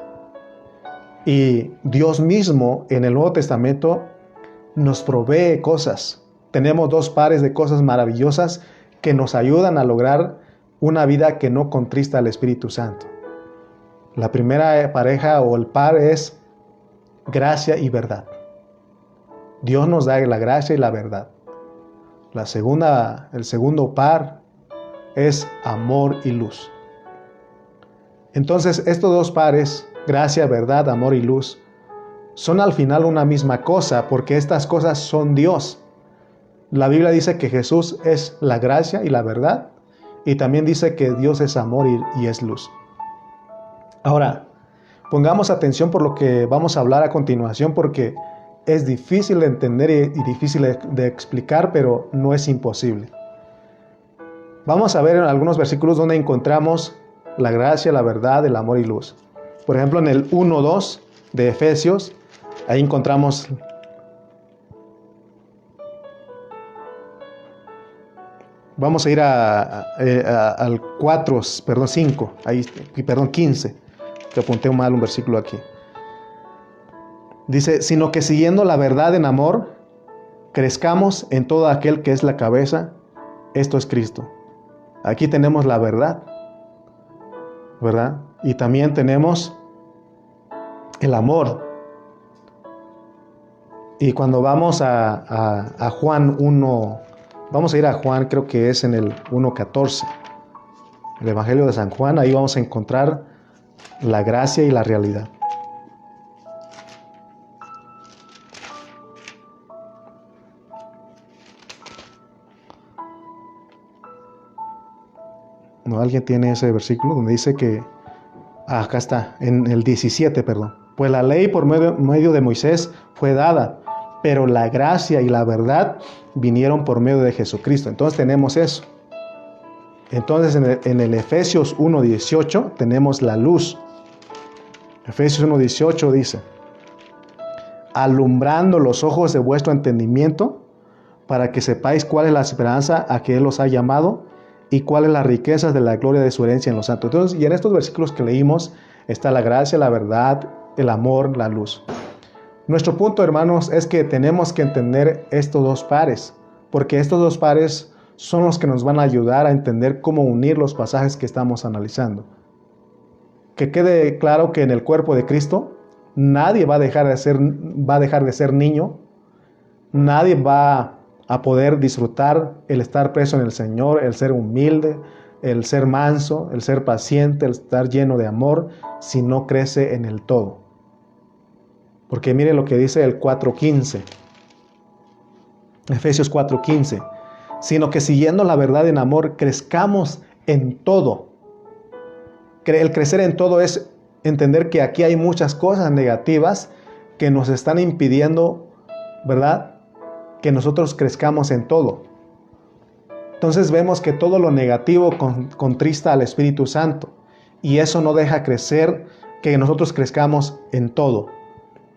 Y Dios mismo en el Nuevo Testamento nos provee cosas. Tenemos 2 pares de cosas maravillosas que nos ayudan a lograr una vida que no contrista al Espíritu Santo. La primera pareja o el par es gracia y verdad. Dios nos da la gracia y la verdad. El segundo par es amor y luz. Entonces, estos dos pares, gracia, verdad, amor y luz, son al final una misma cosa, porque estas cosas son Dios. La Biblia dice que Jesús es la gracia y la verdad, y también dice que Dios es amor y es luz. Ahora, pongamos atención por lo que vamos a hablar a continuación, porque es difícil de entender y difícil de explicar, pero no es imposible. Vamos a ver en algunos versículos donde encontramos la gracia, la verdad, el amor y luz. Por ejemplo, en el 1:2 de Efesios, ahí encontramos vamos a ir al 15, que apunté mal un versículo aquí. Dice, sino que siguiendo la verdad en amor, crezcamos en todo aquel que es la cabeza, esto es Cristo. Aquí tenemos la verdad, ¿verdad? Y también tenemos el amor. Y cuando vamos a Juan 1, vamos a ir a Juan, creo que es en el 1:14, el Evangelio de San Juan, ahí vamos a encontrar la gracia y la realidad. ¿No? ¿Alguien tiene ese versículo donde dice que, acá está, en el 17, perdón. Pues la ley por medio de Moisés fue dada, pero la gracia y la verdad vinieron por medio de Jesucristo. Entonces tenemos eso. Entonces en el Efesios 1:18 tenemos la luz. Efesios 1:18 dice, alumbrando los ojos de vuestro entendimiento, para que sepáis cuál es la esperanza a que Él os ha llamado, y cuáles las riquezas de la gloria de su herencia en los santos. Entonces, y en estos versículos que leímos está la gracia, la verdad, el amor, la luz. Nuestro punto, hermanos, es que tenemos que entender estos dos pares, porque estos dos pares son los que nos van a ayudar a entender cómo unir los pasajes que estamos analizando. Que quede claro que en el cuerpo de Cristo nadie va a dejar de ser niño, nadie va a poder disfrutar el estar preso en el Señor, el ser humilde, el ser manso, el ser paciente, el estar lleno de amor, si no crece en el todo. Porque mire lo que dice el 4:15, Efesios 4:15, sino que siguiendo la verdad en amor, crezcamos en todo. El crecer en todo es entender que aquí hay muchas cosas negativas que nos están impidiendo, ¿verdad?, que nosotros crezcamos en todo. Entonces vemos que todo lo negativo contrista al Espíritu Santo, y eso no deja crecer, que nosotros crezcamos en todo.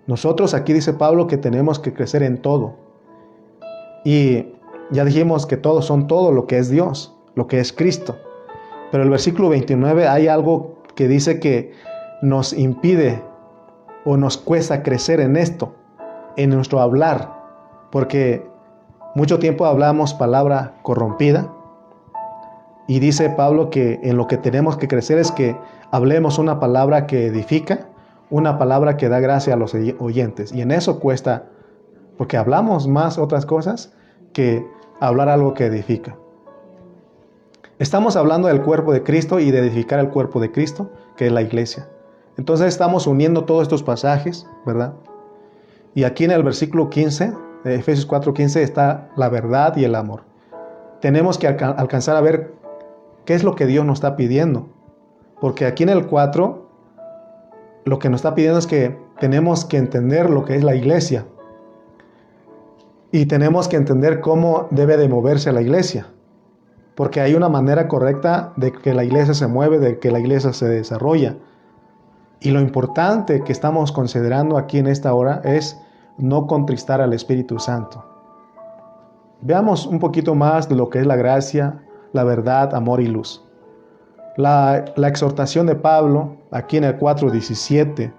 Nosotros, aquí dice Pablo, que tenemos que crecer en todo. Y ya dijimos que todos son todo lo que es Dios, lo que es Cristo. Pero el versículo 29 hay algo que dice que nos impide o nos cuesta crecer en esto, en nuestro hablar. Porque mucho tiempo hablamos palabra corrompida, y dice Pablo que en lo que tenemos que crecer es que hablemos una palabra que edifica, una palabra que da gracia a los oyentes, y en eso cuesta, porque hablamos más otras cosas que hablar algo que edifica. Estamos hablando del cuerpo de Cristo y de edificar el cuerpo de Cristo, que es la iglesia. Entonces estamos uniendo todos estos pasajes, ¿verdad? Y aquí en el versículo 15 de Efesios 4:15 está la verdad y el amor. Tenemos que alcanzar a ver qué es lo que Dios nos está pidiendo. Porque aquí en el 4, lo que nos está pidiendo es que tenemos que entender lo que es la iglesia. Y tenemos que entender cómo debe de moverse la iglesia. Porque hay una manera correcta de que la iglesia se mueve, de que la iglesia se desarrolla. Y lo importante que estamos considerando aquí en esta hora es no contristar al Espíritu Santo. Veamos un poquito más de lo que es la gracia, la verdad, amor y luz. La exhortación de Pablo, aquí en el 4:17.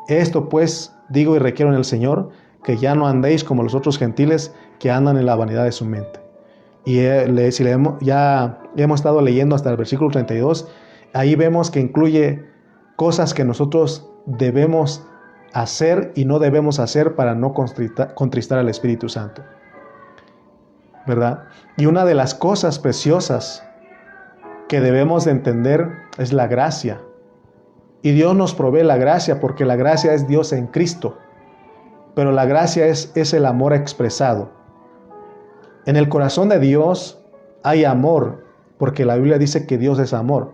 Esto pues digo y requiero en el Señor, que ya no andéis como los otros gentiles que andan en la vanidad de su mente. Y ya hemos estado leyendo hasta el versículo 32, ahí vemos que incluye cosas que nosotros debemos hacer y no debemos hacer para no contristar al Espíritu Santo, ¿verdad? Y una de las cosas preciosas que debemos de entender es la gracia. Y Dios nos provee la gracia porque la gracia es Dios en Cristo. Pero la gracia es el amor expresado. En el corazón de Dios hay amor, porque la Biblia dice que Dios es amor.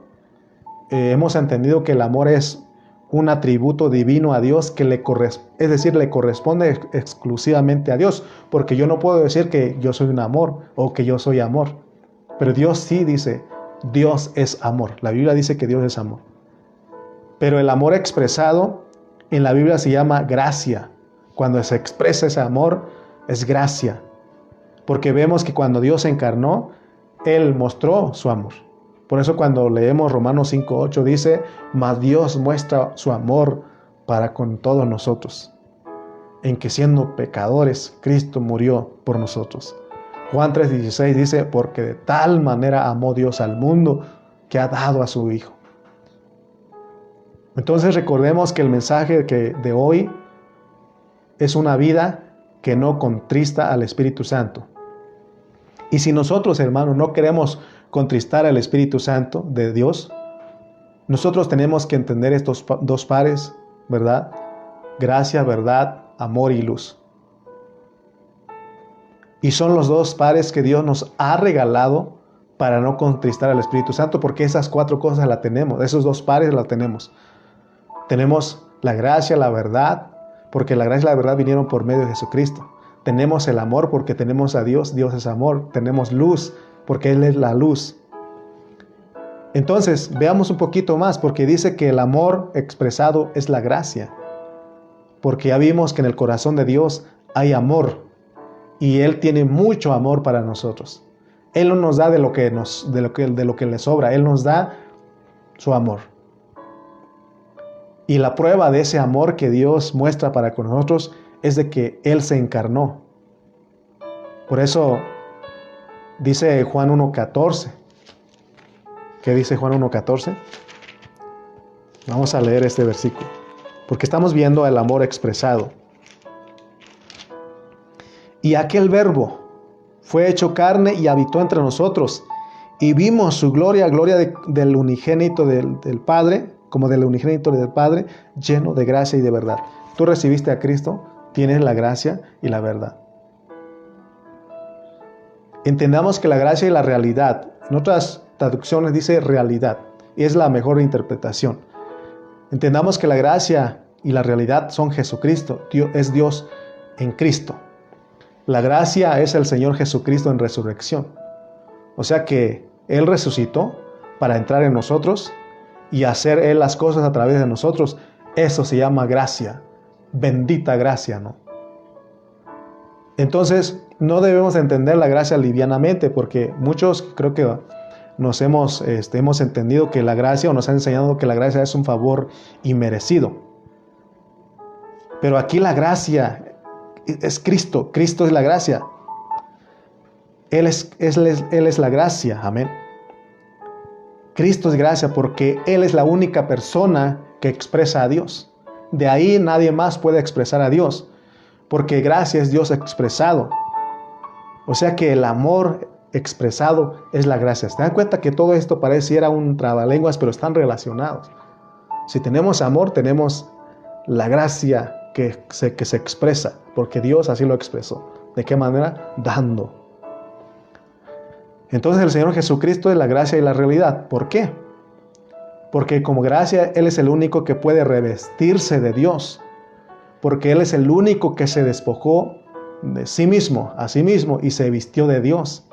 Hemos entendido que el amor es un atributo divino a Dios que le corresponde exclusivamente a Dios, porque yo no puedo decir que yo soy un amor o que yo soy amor, pero Dios sí dice, Dios es amor. La Biblia dice que Dios es amor. Pero el amor expresado en la Biblia se llama gracia. Cuando se expresa ese amor es gracia, porque vemos que cuando Dios se encarnó, Él mostró su amor. Por eso cuando leemos Romanos 5:8 dice, mas Dios muestra su amor para con todos nosotros, en que siendo pecadores, Cristo murió por nosotros. Juan 3:16 dice, porque de tal manera amó Dios al mundo que ha dado a su Hijo. Entonces recordemos que el mensaje de hoy es una vida que no contrista al Espíritu Santo. Y si nosotros, hermanos, no queremos contristar al Espíritu Santo de Dios, nosotros tenemos que entender estos dos pares, ¿verdad? Gracia, verdad, amor y luz. Y son los dos pares que Dios nos ha regalado para no contristar al Espíritu Santo, porque esas cuatro cosas las tenemos, esos dos pares las tenemos. Tenemos la gracia, la verdad, porque la gracia y la verdad vinieron por medio de Jesucristo. Tenemos el amor porque tenemos a Dios, Dios es amor. Tenemos luz porque Él es la luz. Entonces, veamos un poquito más, porque dice que el amor expresado es la gracia. Porque ya vimos que en el corazón de Dios hay amor y Él tiene mucho amor para nosotros. Él no nos da de lo que le sobra, Él nos da su amor. Y la prueba de ese amor que Dios muestra para con nosotros es de que Él se encarnó. Por eso dice Juan 1:14. ¿Qué dice Juan 1:14? Vamos a leer este versículo, porque estamos viendo el amor expresado. Y aquel verbo fue hecho carne y habitó entre nosotros, y vimos su gloria, del unigénito del Padre, como del unigénito del Padre, lleno de gracia y de verdad. Tú recibiste a Cristo, tienes la gracia y la verdad. Entendamos que la gracia y la realidad, en otras traducciones dice realidad, y es la mejor interpretación. Entendamos que la gracia y la realidad son Jesucristo, es Dios en Cristo. La gracia es el Señor Jesucristo en resurrección. O sea que Él resucitó para entrar en nosotros y hacer Él las cosas a través de nosotros. Eso se llama gracia. Bendita gracia, ¿no? Entonces, no debemos entender la gracia livianamente, porque muchos creo que hemos entendido que la gracia, o nos han enseñado que la gracia es un favor inmerecido. Pero aquí la gracia es Cristo. Cristo es la gracia. Él es la gracia. Amén. Cristo es gracia porque Él es la única persona que expresa a Dios. De ahí nadie más puede expresar a Dios, porque gracia es Dios expresado. O sea que el amor expresado es la gracia. ¿Se dan cuenta que todo esto pareciera un trabalenguas, pero están relacionados? Si tenemos amor, tenemos la gracia que se expresa, porque Dios así lo expresó. ¿De qué manera? Dando. Entonces el Señor Jesucristo es la gracia y la realidad. ¿Por qué? Porque como gracia, Él es el único que puede revestirse de Dios. Porque Él es el único que se despojó de sí mismo, a sí mismo, y se vistió de Dios.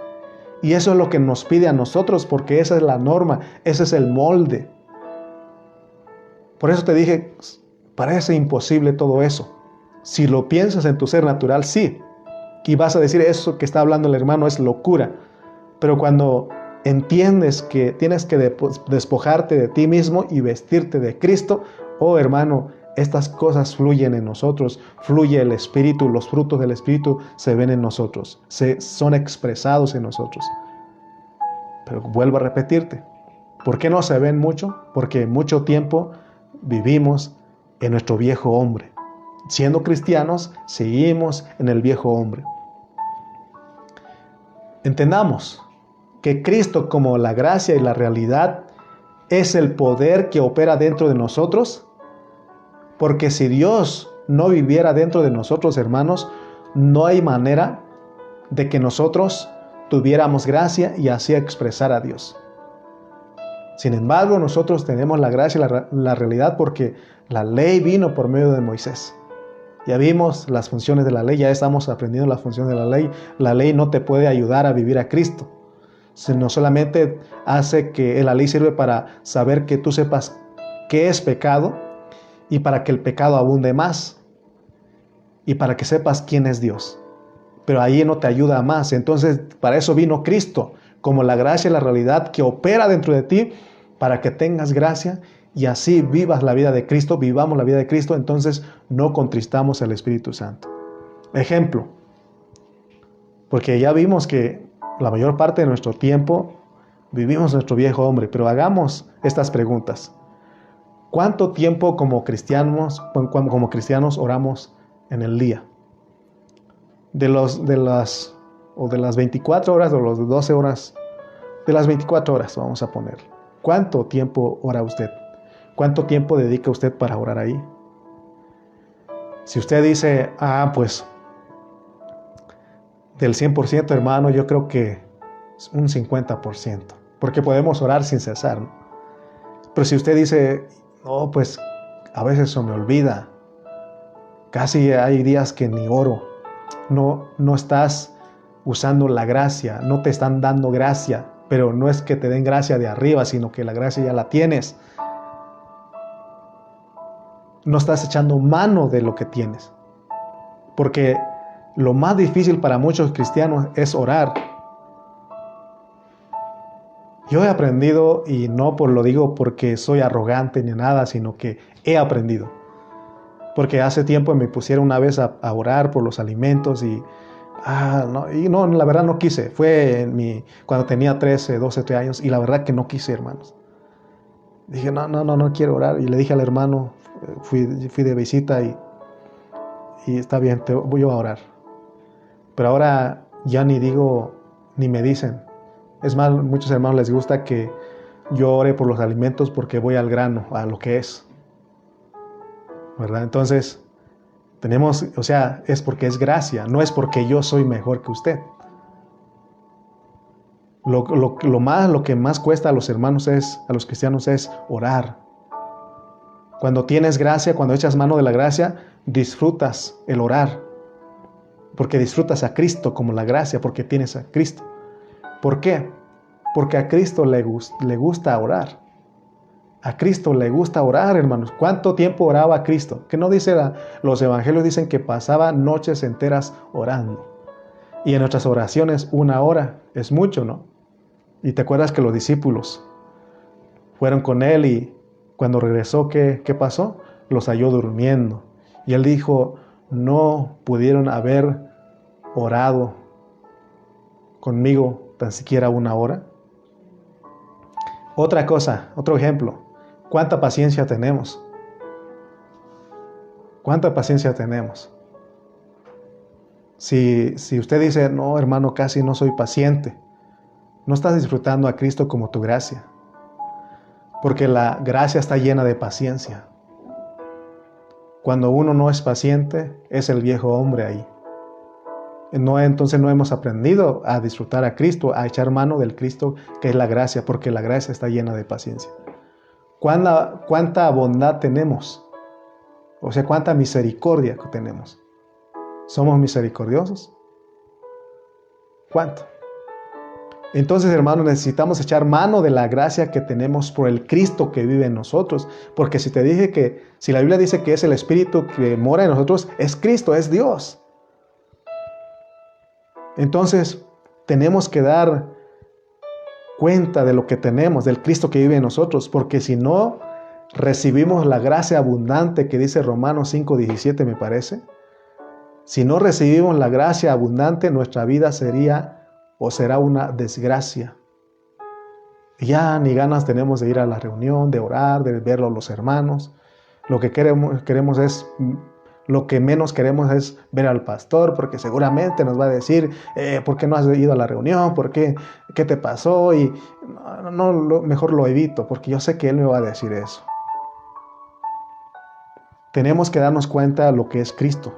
Y eso es lo que nos pide a nosotros, porque esa es la norma, ese es el molde. Por eso te dije, parece imposible todo eso. Si lo piensas en tu ser natural, sí. Y vas a decir, eso que está hablando el hermano es locura. Pero cuando entiendes que tienes que despojarte de ti mismo y vestirte de Cristo, oh hermano, estas cosas fluyen en nosotros, fluye el Espíritu, los frutos del Espíritu se ven en nosotros, son expresados en nosotros. Pero vuelvo a repetirte, ¿por qué no se ven mucho? Porque mucho tiempo vivimos en nuestro viejo hombre. Siendo cristianos, seguimos en el viejo hombre. Entendamos que Cristo como la gracia y la realidad es el poder que opera dentro de nosotros? Porque si Dios no viviera dentro de nosotros, hermanos, no hay manera de que nosotros tuviéramos gracia y así expresar a Dios. Sin embargo, nosotros tenemos la gracia y la realidad porque la ley vino por medio de Moisés. Ya vimos las funciones de la ley, ya estamos aprendiendo las funciones de la ley. La ley no te puede ayudar a vivir a Cristo, sino solamente hace que la ley sirve para saber que tú sepas qué es pecado y para que el pecado abunde más y para que sepas quién es Dios. Pero ahí no te ayuda más. Entonces, para eso vino Cristo, como la gracia y la realidad que opera dentro de ti, para que tengas gracia y así vivas la vida de Cristo, vivamos la vida de Cristo, entonces no contristamos al Espíritu Santo. Ejemplo, porque ya vimos que la mayor parte de nuestro tiempo vivimos nuestro viejo hombre, pero hagamos estas preguntas. ¿Cuánto tiempo como cristianos oramos en el día? De las 24 horas o las 12 horas, de las 24 horas vamos a poner. ¿Cuánto tiempo ora usted? ¿Cuánto tiempo dedica usted para orar ahí? Si usted dice, pues del 100%, hermano, yo creo que es un 50%, porque podemos orar sin cesar, ¿no? Pero si usted dice, no, pues a veces se me olvida, casi hay días que ni oro, no estás usando la gracia, no te están dando gracia, pero no es que te den gracia de arriba, sino que la gracia ya la tienes. No estás echando mano de lo que tienes, porque lo más difícil para muchos cristianos es orar. Yo he aprendido, y no lo digo porque soy arrogante ni nada, sino que he aprendido. Porque hace tiempo me pusieron una vez a orar por los alimentos y la verdad no quise. Fue cuando tenía 13, 12 años y la verdad que no quise, hermanos. Dije, no quiero orar. Y le dije al hermano, fui de visita y está bien, voy a orar. Pero ahora ya ni digo, ni me dicen. Es más, muchos hermanos les gusta que yo ore por los alimentos porque voy al grano, a lo que es, ¿verdad? Entonces, es porque es gracia, no es porque yo soy mejor que usted. Lo que más cuesta a los hermanos a los cristianos es orar. Cuando tienes gracia, cuando echas mano de la gracia, disfrutas el orar. Porque disfrutas a Cristo como la gracia, porque tienes a Cristo. ¿Por qué? Porque a Cristo le gusta orar. A Cristo le gusta orar, hermanos. ¿Cuánto tiempo oraba Cristo? Que no dice, los evangelios dicen que pasaba noches enteras orando. Y en nuestras oraciones 1 hora es mucho, ¿no? Y te acuerdas que los discípulos fueron con él y cuando regresó, ¿qué pasó? Los halló durmiendo. Y él dijo, no pudieron haber orado conmigo tan siquiera 1 hora. Otra cosa, otro ejemplo. ¿Cuánta paciencia tenemos? ¿Cuánta paciencia tenemos? Si usted dice, no, hermano, casi no soy paciente, no estás disfrutando a Cristo como tu gracia. Porque la gracia está llena de paciencia. Cuando uno no es paciente, es el viejo hombre ahí. Entonces no hemos aprendido a disfrutar a Cristo, a echar mano del Cristo que es la gracia, porque la gracia está llena de paciencia. ¿Cuánta bondad tenemos? O sea, cuánta misericordia tenemos. ¿Somos misericordiosos? ¿Cuánto? Entonces, hermanos, necesitamos echar mano de la gracia que tenemos por el Cristo que vive en nosotros. Porque si la Biblia dice que es el Espíritu que mora en nosotros, es Cristo, es Dios. Entonces, tenemos que dar cuenta de lo que tenemos, del Cristo que vive en nosotros, porque si no recibimos la gracia abundante que dice Romanos 5:17, me parece. Si no recibimos la gracia abundante, nuestra vida será una desgracia. Y ya ni ganas tenemos de ir a la reunión, de orar, de verlo a los hermanos. Lo que queremos es Lo que menos queremos es ver al pastor, porque seguramente nos va a decir, ¿por qué no has ido a la reunión? ¿Por qué? ¿Qué te pasó? Y mejor lo evito, porque yo sé que él me va a decir eso. Tenemos que darnos cuenta de lo que es Cristo,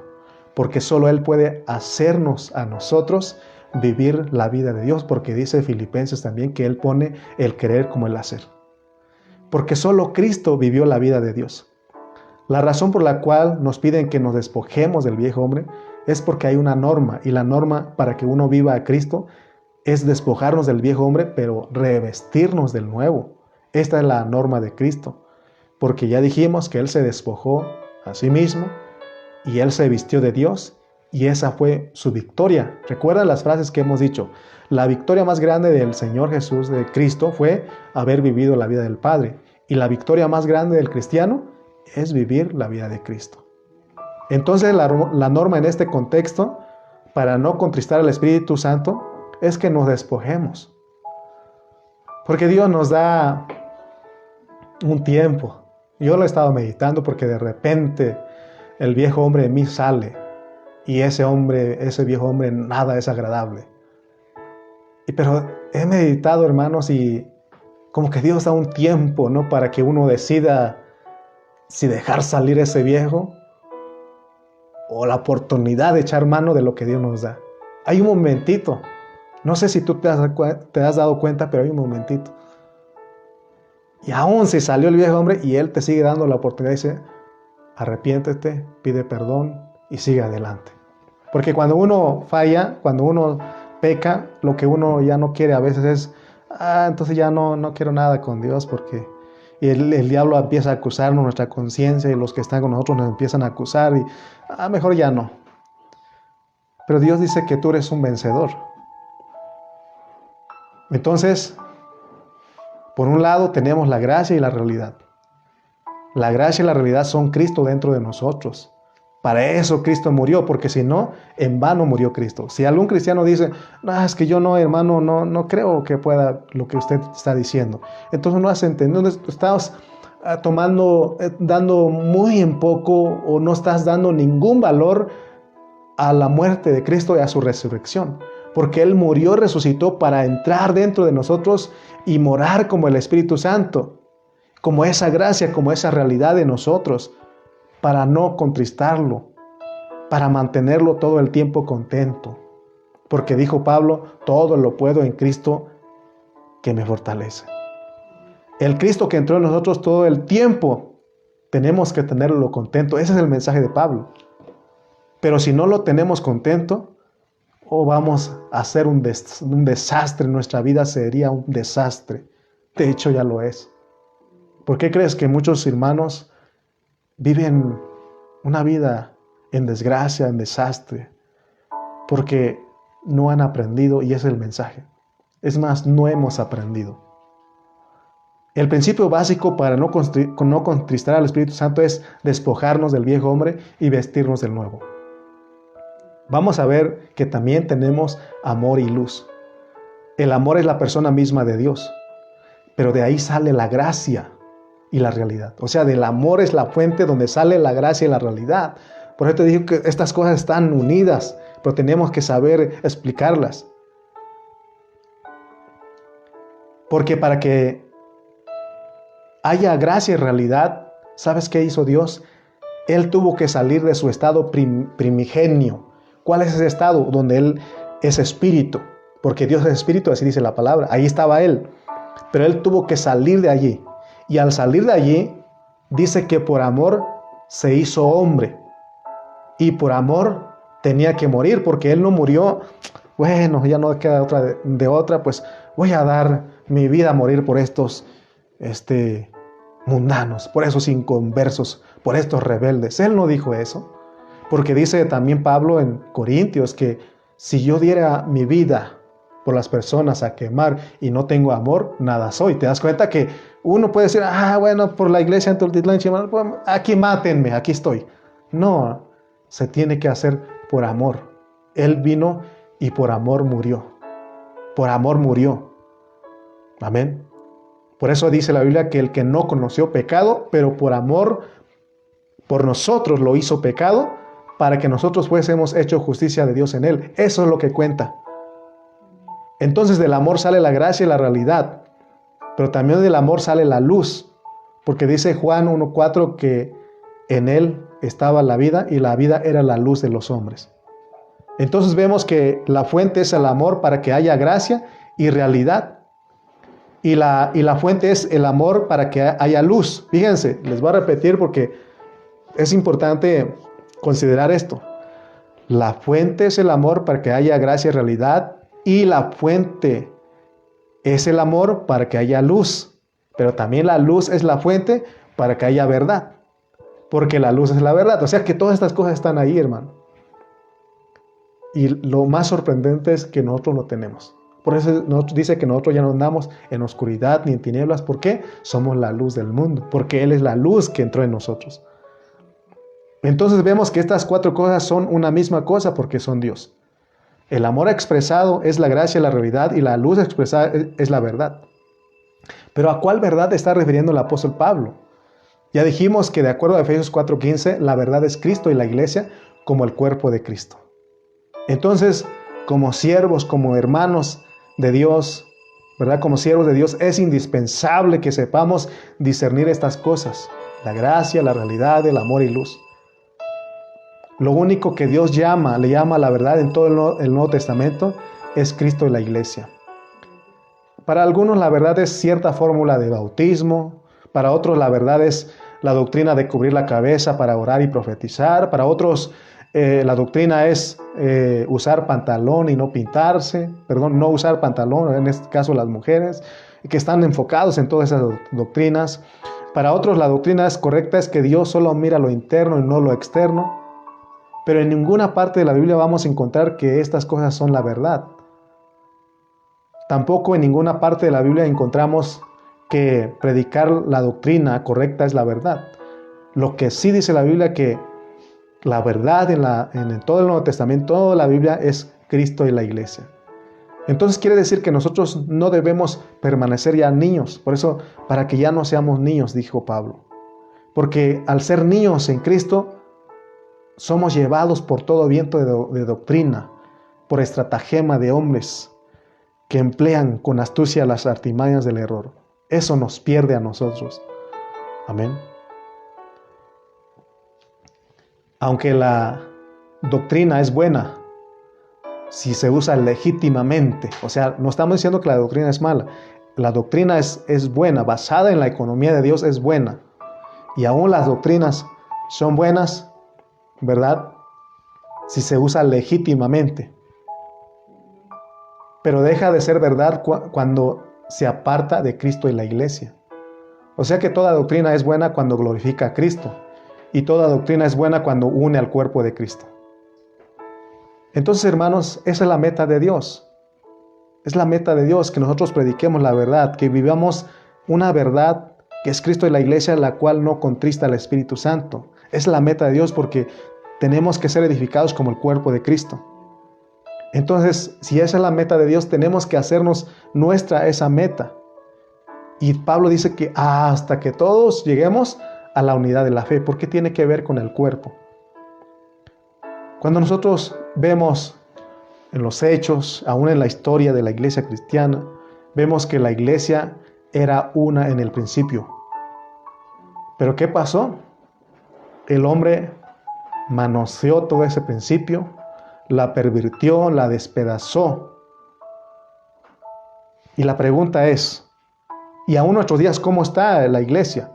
porque solo Él puede hacernos a nosotros vivir la vida de Dios, porque dice Filipenses también que Él pone el querer como el hacer. Porque solo Cristo vivió la vida de Dios. La razón por la cual nos piden que nos despojemos del viejo hombre es porque hay una norma, y la norma para que uno viva a Cristo es despojarnos del viejo hombre, pero revestirnos del nuevo. Esta es la norma de Cristo, porque ya dijimos que Él se despojó a sí mismo y Él se vistió de Dios y esa fue su victoria. Recuerda las frases que hemos dicho. La victoria más grande del Señor Jesús, de Cristo, fue haber vivido la vida del Padre. Y la victoria más grande del cristiano es vivir la vida de Cristo. Entonces la norma en este contexto, para no contristar al Espíritu Santo, es que nos despojemos. Porque Dios nos da un tiempo. Yo lo he estado meditando porque de repente el viejo hombre de mí sale y ese viejo hombre nada es agradable. Pero he meditado, hermanos, y como que Dios da un tiempo, ¿no? Para que uno decida si dejar salir ese viejo o la oportunidad de echar mano de lo que Dios nos da. Hay un momentito. No sé si tú te has dado cuenta, pero hay un momentito. Y aún si salió el viejo hombre y Él te sigue dando la oportunidad, dice, arrepiéntete, pide perdón y sigue adelante. Porque cuando uno falla, cuando uno peca, lo que uno ya no quiere a veces es, entonces ya no quiero nada con Dios porque y el diablo empieza a acusarnos, nuestra conciencia y los que están con nosotros nos empiezan a acusar y mejor ya no. Pero Dios dice que tú eres un vencedor. Entonces, por un lado tenemos la gracia y la realidad. La gracia y la realidad son Cristo dentro de nosotros. Para eso Cristo murió, porque si no, en vano murió Cristo. Si algún cristiano dice, no, es que yo no, hermano, no creo que pueda lo que usted está diciendo. Entonces no has entendido, estás dando muy en poco o no estás dando ningún valor a la muerte de Cristo y a su resurrección. Porque Él murió y resucitó para entrar dentro de nosotros y morar como el Espíritu Santo, como esa gracia, como esa realidad de nosotros, para no contristarlo, para mantenerlo todo el tiempo contento. Porque dijo Pablo, todo lo puedo en Cristo que me fortalece. El Cristo que entró en nosotros todo el tiempo, tenemos que tenerlo contento. Ese es el mensaje de Pablo. Pero si no lo tenemos contento, vamos a hacer un desastre. Nuestra vida sería un desastre. De hecho, ya lo es. ¿Por qué crees que muchos hermanos viven una vida en desgracia, en desastre? Porque no han aprendido y ese es el mensaje. Es más, no hemos aprendido. El principio básico para no contristar al Espíritu Santo es despojarnos del viejo hombre y vestirnos del nuevo. Vamos a ver que también tenemos amor y luz. El amor es la persona misma de Dios, pero de ahí sale la gracia y la realidad. O sea, del amor es la fuente donde sale la gracia y la realidad. Por eso te digo que estas cosas están unidas, pero tenemos que saber explicarlas. Porque para que haya gracia y realidad, ¿sabes qué hizo Dios? Él tuvo que salir de su estado primigenio. ¿Cuál es ese estado? Donde Él es espíritu. Porque Dios es espíritu, así dice la palabra. Ahí estaba Él. Pero Él tuvo que salir de allí. Y al salir de allí, dice que por amor se hizo hombre. Y por amor tenía que morir, porque Él no murió. Bueno, ya no queda otra, pues voy a dar mi vida a morir por estos mundanos, por esos inconversos, por estos rebeldes. Él no dijo eso. Porque dice también Pablo en Corintios que si yo diera mi vida por las personas a quemar y no tengo amor, nada soy. ¿Te das cuenta que uno puede decir, bueno, por la iglesia en Tultitlán, aquí mátenme, aquí estoy? No, se tiene que hacer por amor. Él vino y por amor murió. Por amor murió. Amén. Por eso dice la Biblia que el que no conoció pecado, pero por amor por nosotros lo hizo pecado, para que nosotros fuésemos hecho justicia de Dios en él. Eso es lo que cuenta. Entonces del amor sale la gracia y la realidad, pero también del amor sale la luz, porque dice Juan 1:4 que en él estaba la vida y la vida era la luz de los hombres. Entonces vemos que la fuente es el amor para que haya gracia y realidad. Y la fuente es el amor para que haya luz. Fíjense, les voy a repetir porque es importante considerar esto. La fuente es el amor para que haya gracia y realidad. Y la fuente es el amor para que haya luz. Pero también la luz es la fuente para que haya verdad. Porque la luz es la verdad. O sea que todas estas cosas están ahí, hermano. Y lo más sorprendente es que nosotros lo tenemos. Por eso dice que nosotros ya no andamos en oscuridad ni en tinieblas. ¿Por qué? Somos la luz del mundo. Porque Él es la luz que entró en nosotros. Entonces vemos que estas cuatro cosas son una misma cosa porque son Dios. El amor expresado es la gracia, la realidad, y la luz expresada es la verdad. Pero ¿a cuál verdad está refiriendo el apóstol Pablo? Ya dijimos que de acuerdo a Efesios 4:15, la verdad es Cristo y la iglesia como el cuerpo de Cristo. Entonces, como siervos, como hermanos de Dios, ¿verdad? Como siervos de Dios, es indispensable que sepamos discernir estas cosas: la gracia, la realidad, el amor y luz. Lo único que Dios le llama a la verdad en todo el Nuevo Testamento es Cristo y la iglesia. Para algunos la verdad es cierta fórmula de bautismo, para otros la verdad es la doctrina de cubrir la cabeza para orar y profetizar, para otros la doctrina es usar pantalón y no pintarse, no usar pantalón, en este caso las mujeres, que están enfocados en todas esas doctrinas. Para otros la doctrina correcta es que Dios solo mira lo interno y no lo externo. Pero en ninguna parte de la Biblia vamos a encontrar que estas cosas son la verdad. Tampoco en ninguna parte de la Biblia encontramos que predicar la doctrina correcta es la verdad. Lo que sí dice la Biblia que la verdad en todo el Nuevo Testamento, toda la Biblia es Cristo y la iglesia. Entonces quiere decir que nosotros no debemos permanecer ya niños. Por eso, para que ya no seamos niños, dijo Pablo. Porque al ser niños en Cristo, somos llevados por todo viento de doctrina, por estratagema de hombres que emplean con astucia las artimañas del error. Eso nos pierde a nosotros. Amén. Aunque la doctrina es buena, si se usa legítimamente, o sea, no estamos diciendo que la doctrina es mala. La doctrina es buena, basada en la economía de Dios es buena. Y aún las doctrinas son buenas, ¿verdad? Si se usa legítimamente. Pero deja de ser verdad cuando se aparta de Cristo y la iglesia. O sea que toda doctrina es buena cuando glorifica a Cristo. Y toda doctrina es buena cuando une al cuerpo de Cristo. Entonces, hermanos, esa es la meta de Dios. Es la meta de Dios, que nosotros prediquemos la verdad, que vivamos una verdad que es Cristo y la iglesia, la cual no contrista al Espíritu Santo. Es la meta de Dios porque tenemos que ser edificados como el cuerpo de Cristo. Entonces, si esa es la meta de Dios, tenemos que hacernos nuestra esa meta. Y Pablo dice que hasta que todos lleguemos a la unidad de la fe. ¿Por qué tiene que ver con el cuerpo? Cuando nosotros vemos en los hechos, aún en la historia de la iglesia cristiana, vemos que la iglesia era una en el principio. ¿Pero qué pasó? El hombre manoseó todo ese principio, la pervirtió, la despedazó. Y la pregunta es, ¿y aún nuestros días cómo está la iglesia?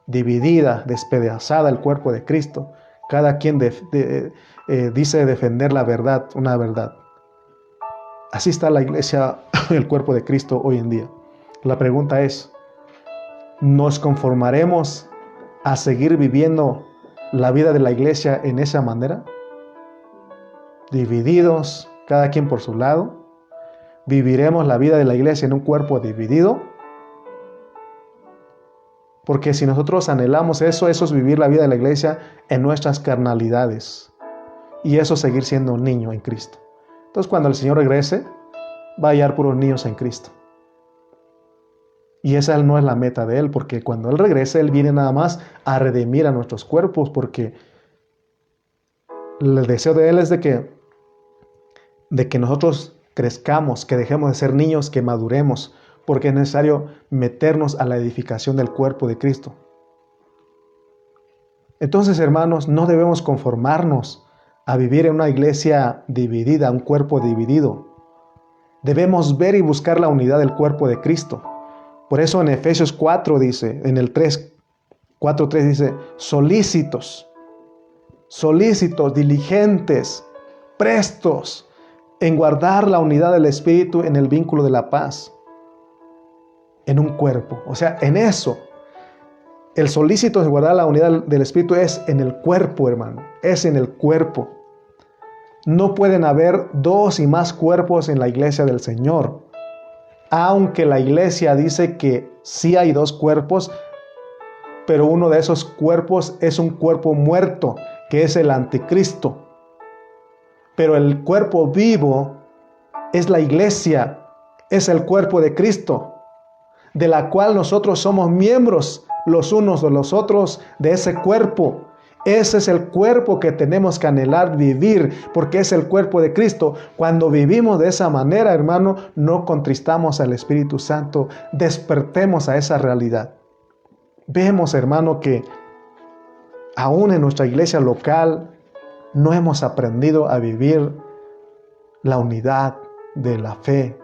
Dividida, despedazada el cuerpo de Cristo. Cada quien dice defender la verdad, una verdad. Así está la iglesia, el cuerpo de Cristo hoy en día. La pregunta es, ¿nos conformaremos a seguir viviendo la vida de la iglesia en esa manera? Divididos, cada quien por su lado. ¿Viviremos la vida de la iglesia en un cuerpo dividido? Porque si nosotros anhelamos eso es vivir la vida de la iglesia en nuestras carnalidades. Y eso es seguir siendo un niño en Cristo. Entonces cuando el Señor regrese, va a hallar puros niños en Cristo. Y esa no es la meta de Él, porque cuando Él regrese, Él viene nada más a redimir a nuestros cuerpos, porque el deseo de Él es de que nosotros crezcamos, que dejemos de ser niños, que maduremos, porque es necesario meternos a la edificación del cuerpo de Cristo. Entonces, hermanos, no debemos conformarnos a vivir en una iglesia dividida, un cuerpo dividido. Debemos ver y buscar la unidad del cuerpo de Cristo. Por eso en Efesios 4 dice, en el 4:3 dice, solícitos, diligentes, prestos en guardar la unidad del Espíritu en el vínculo de la paz, en un cuerpo. O sea, en eso, el solícito de guardar la unidad del Espíritu es en el cuerpo, hermano, es en el cuerpo. No pueden haber dos y más cuerpos en la iglesia del Señor. Aunque la iglesia dice que sí hay dos cuerpos, pero uno de esos cuerpos es un cuerpo muerto, que es el anticristo. Pero el cuerpo vivo es la iglesia, es el cuerpo de Cristo, de la cual nosotros somos miembros los unos de los otros de ese cuerpo. Ese es el cuerpo que tenemos que anhelar vivir, porque es el cuerpo de Cristo. Cuando vivimos de esa manera, hermano, no contristamos al Espíritu Santo, despertemos a esa realidad. Vemos, hermano, que aún en nuestra iglesia local no hemos aprendido a vivir la unidad de la fe.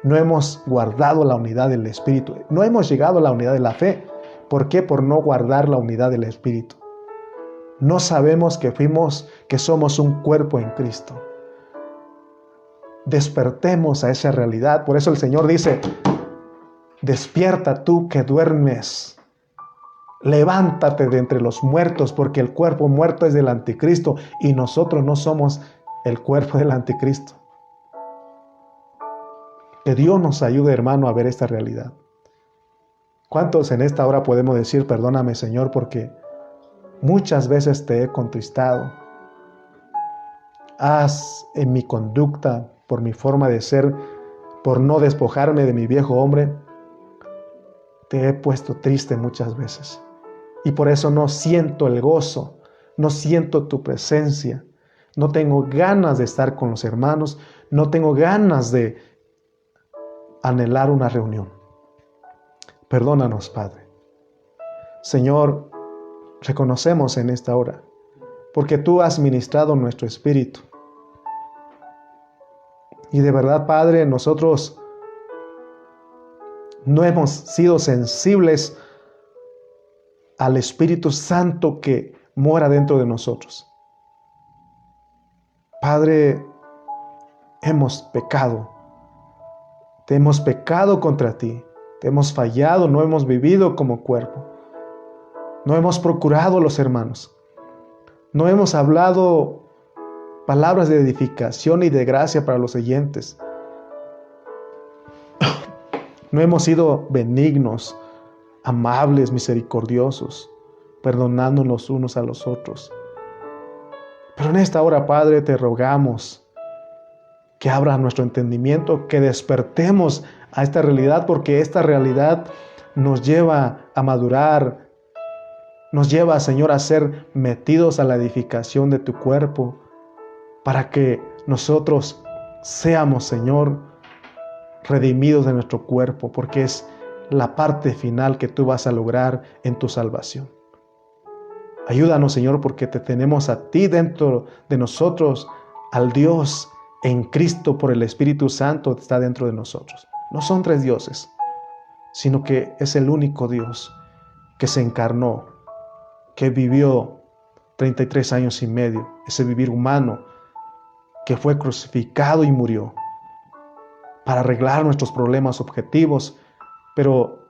No hemos guardado la unidad del Espíritu. No hemos llegado a la unidad de la fe. ¿Por qué? Por no guardar la unidad del Espíritu. No sabemos que somos un cuerpo en Cristo. Despertemos a esa realidad. Por eso el Señor dice, despierta tú que duermes. Levántate de entre los muertos, porque el cuerpo muerto es del anticristo y nosotros no somos el cuerpo del anticristo. Que Dios nos ayude, hermano, a ver esta realidad. ¿Cuántos en esta hora podemos decir, perdóname, Señor, porque muchas veces te he contristado? Haz en mi conducta, por mi forma de ser, por no despojarme de mi viejo hombre, te he puesto triste muchas veces. Y por eso no siento el gozo, no siento tu presencia, no tengo ganas de estar con los hermanos, no tengo ganas de anhelar una reunión. Perdónanos, Padre. Señor, reconocemos en esta hora, porque tú has ministrado nuestro espíritu. Y de verdad, Padre, nosotros no hemos sido sensibles al Espíritu Santo que mora dentro de nosotros. Padre, hemos pecado. Te hemos pecado contra ti. Te hemos fallado, no hemos vivido como cuerpo. No hemos procurado a los hermanos. No hemos hablado palabras de edificación y de gracia para los oyentes. No hemos sido benignos, amables, misericordiosos, perdonándonos unos a los otros. Pero en esta hora, Padre, te rogamos que abra nuestro entendimiento, que despertemos a esta realidad, porque esta realidad nos lleva a madurar, nos lleva, Señor, a ser metidos a la edificación de tu cuerpo, para que nosotros seamos, Señor, redimidos de nuestro cuerpo, porque es la parte final que tú vas a lograr en tu salvación. Ayúdanos, Señor, porque te tenemos a ti dentro de nosotros, al Dios en Cristo por el Espíritu Santo que está dentro de nosotros. No son tres dioses, sino que es el único Dios que se encarnó, que vivió 33 años y medio, ese vivir humano, que fue crucificado y murió para arreglar nuestros problemas objetivos, pero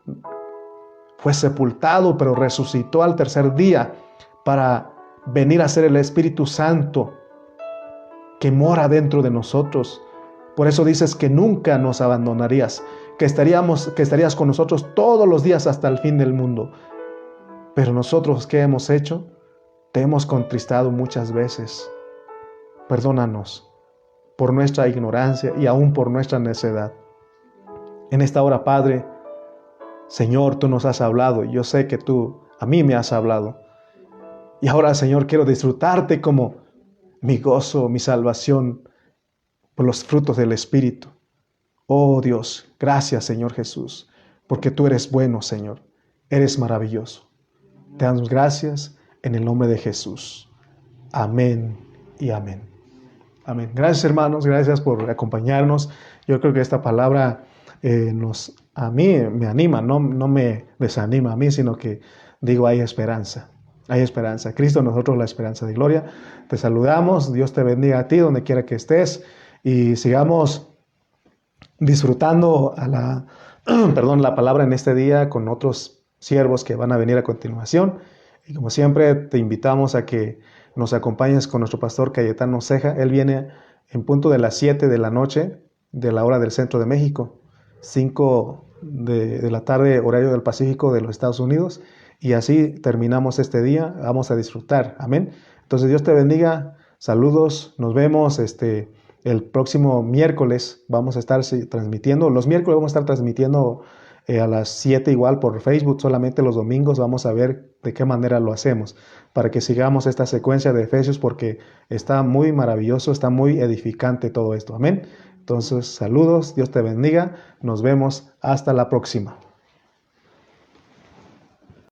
fue sepultado, pero resucitó al tercer día para venir a ser el Espíritu Santo que mora dentro de nosotros. Por eso dices que nunca nos abandonarías, que estarías con nosotros todos los días hasta el fin del mundo. Pero nosotros, ¿qué hemos hecho? Te hemos contristado muchas veces. Perdónanos por nuestra ignorancia y aún por nuestra necedad. En esta hora, Padre, Señor, tú nos has hablado. Yo sé que tú a mí me has hablado. Y ahora, Señor, quiero disfrutarte como mi gozo, mi salvación, por los frutos del Espíritu. Oh Dios, gracias, Señor Jesús, porque tú eres bueno, Señor. Eres maravilloso. Te damos gracias en el nombre de Jesús. Amén y amén. Amén. Gracias, hermanos, gracias por acompañarnos. Yo creo que esta palabra a mí me anima, no me desanima a mí, sino que digo, hay esperanza. Hay esperanza. Cristo en nosotros, la esperanza de gloria. Te saludamos. Dios te bendiga a ti donde quiera que estés y sigamos disfrutando la palabra en este día con otros siervos que van a venir a continuación. Y como siempre, te invitamos a que nos acompañes con nuestro pastor Cayetano Ceja. Él viene en punto de las 7 de la noche, de la hora del centro de México, 5 de la tarde, horario del Pacífico de los Estados Unidos. Y así terminamos este día. Vamos a disfrutar. Amén. Entonces, Dios te bendiga. Saludos. Nos vemos el próximo miércoles. Vamos a estar transmitiendo. Los miércoles vamos a estar transmitiendo a las 7 igual por Facebook. Solamente los domingos vamos a ver de qué manera lo hacemos, para que sigamos esta secuencia de Efesios, porque está muy maravilloso, está muy edificante todo esto. Amén. Entonces, saludos, Dios te bendiga. Nos vemos hasta la próxima.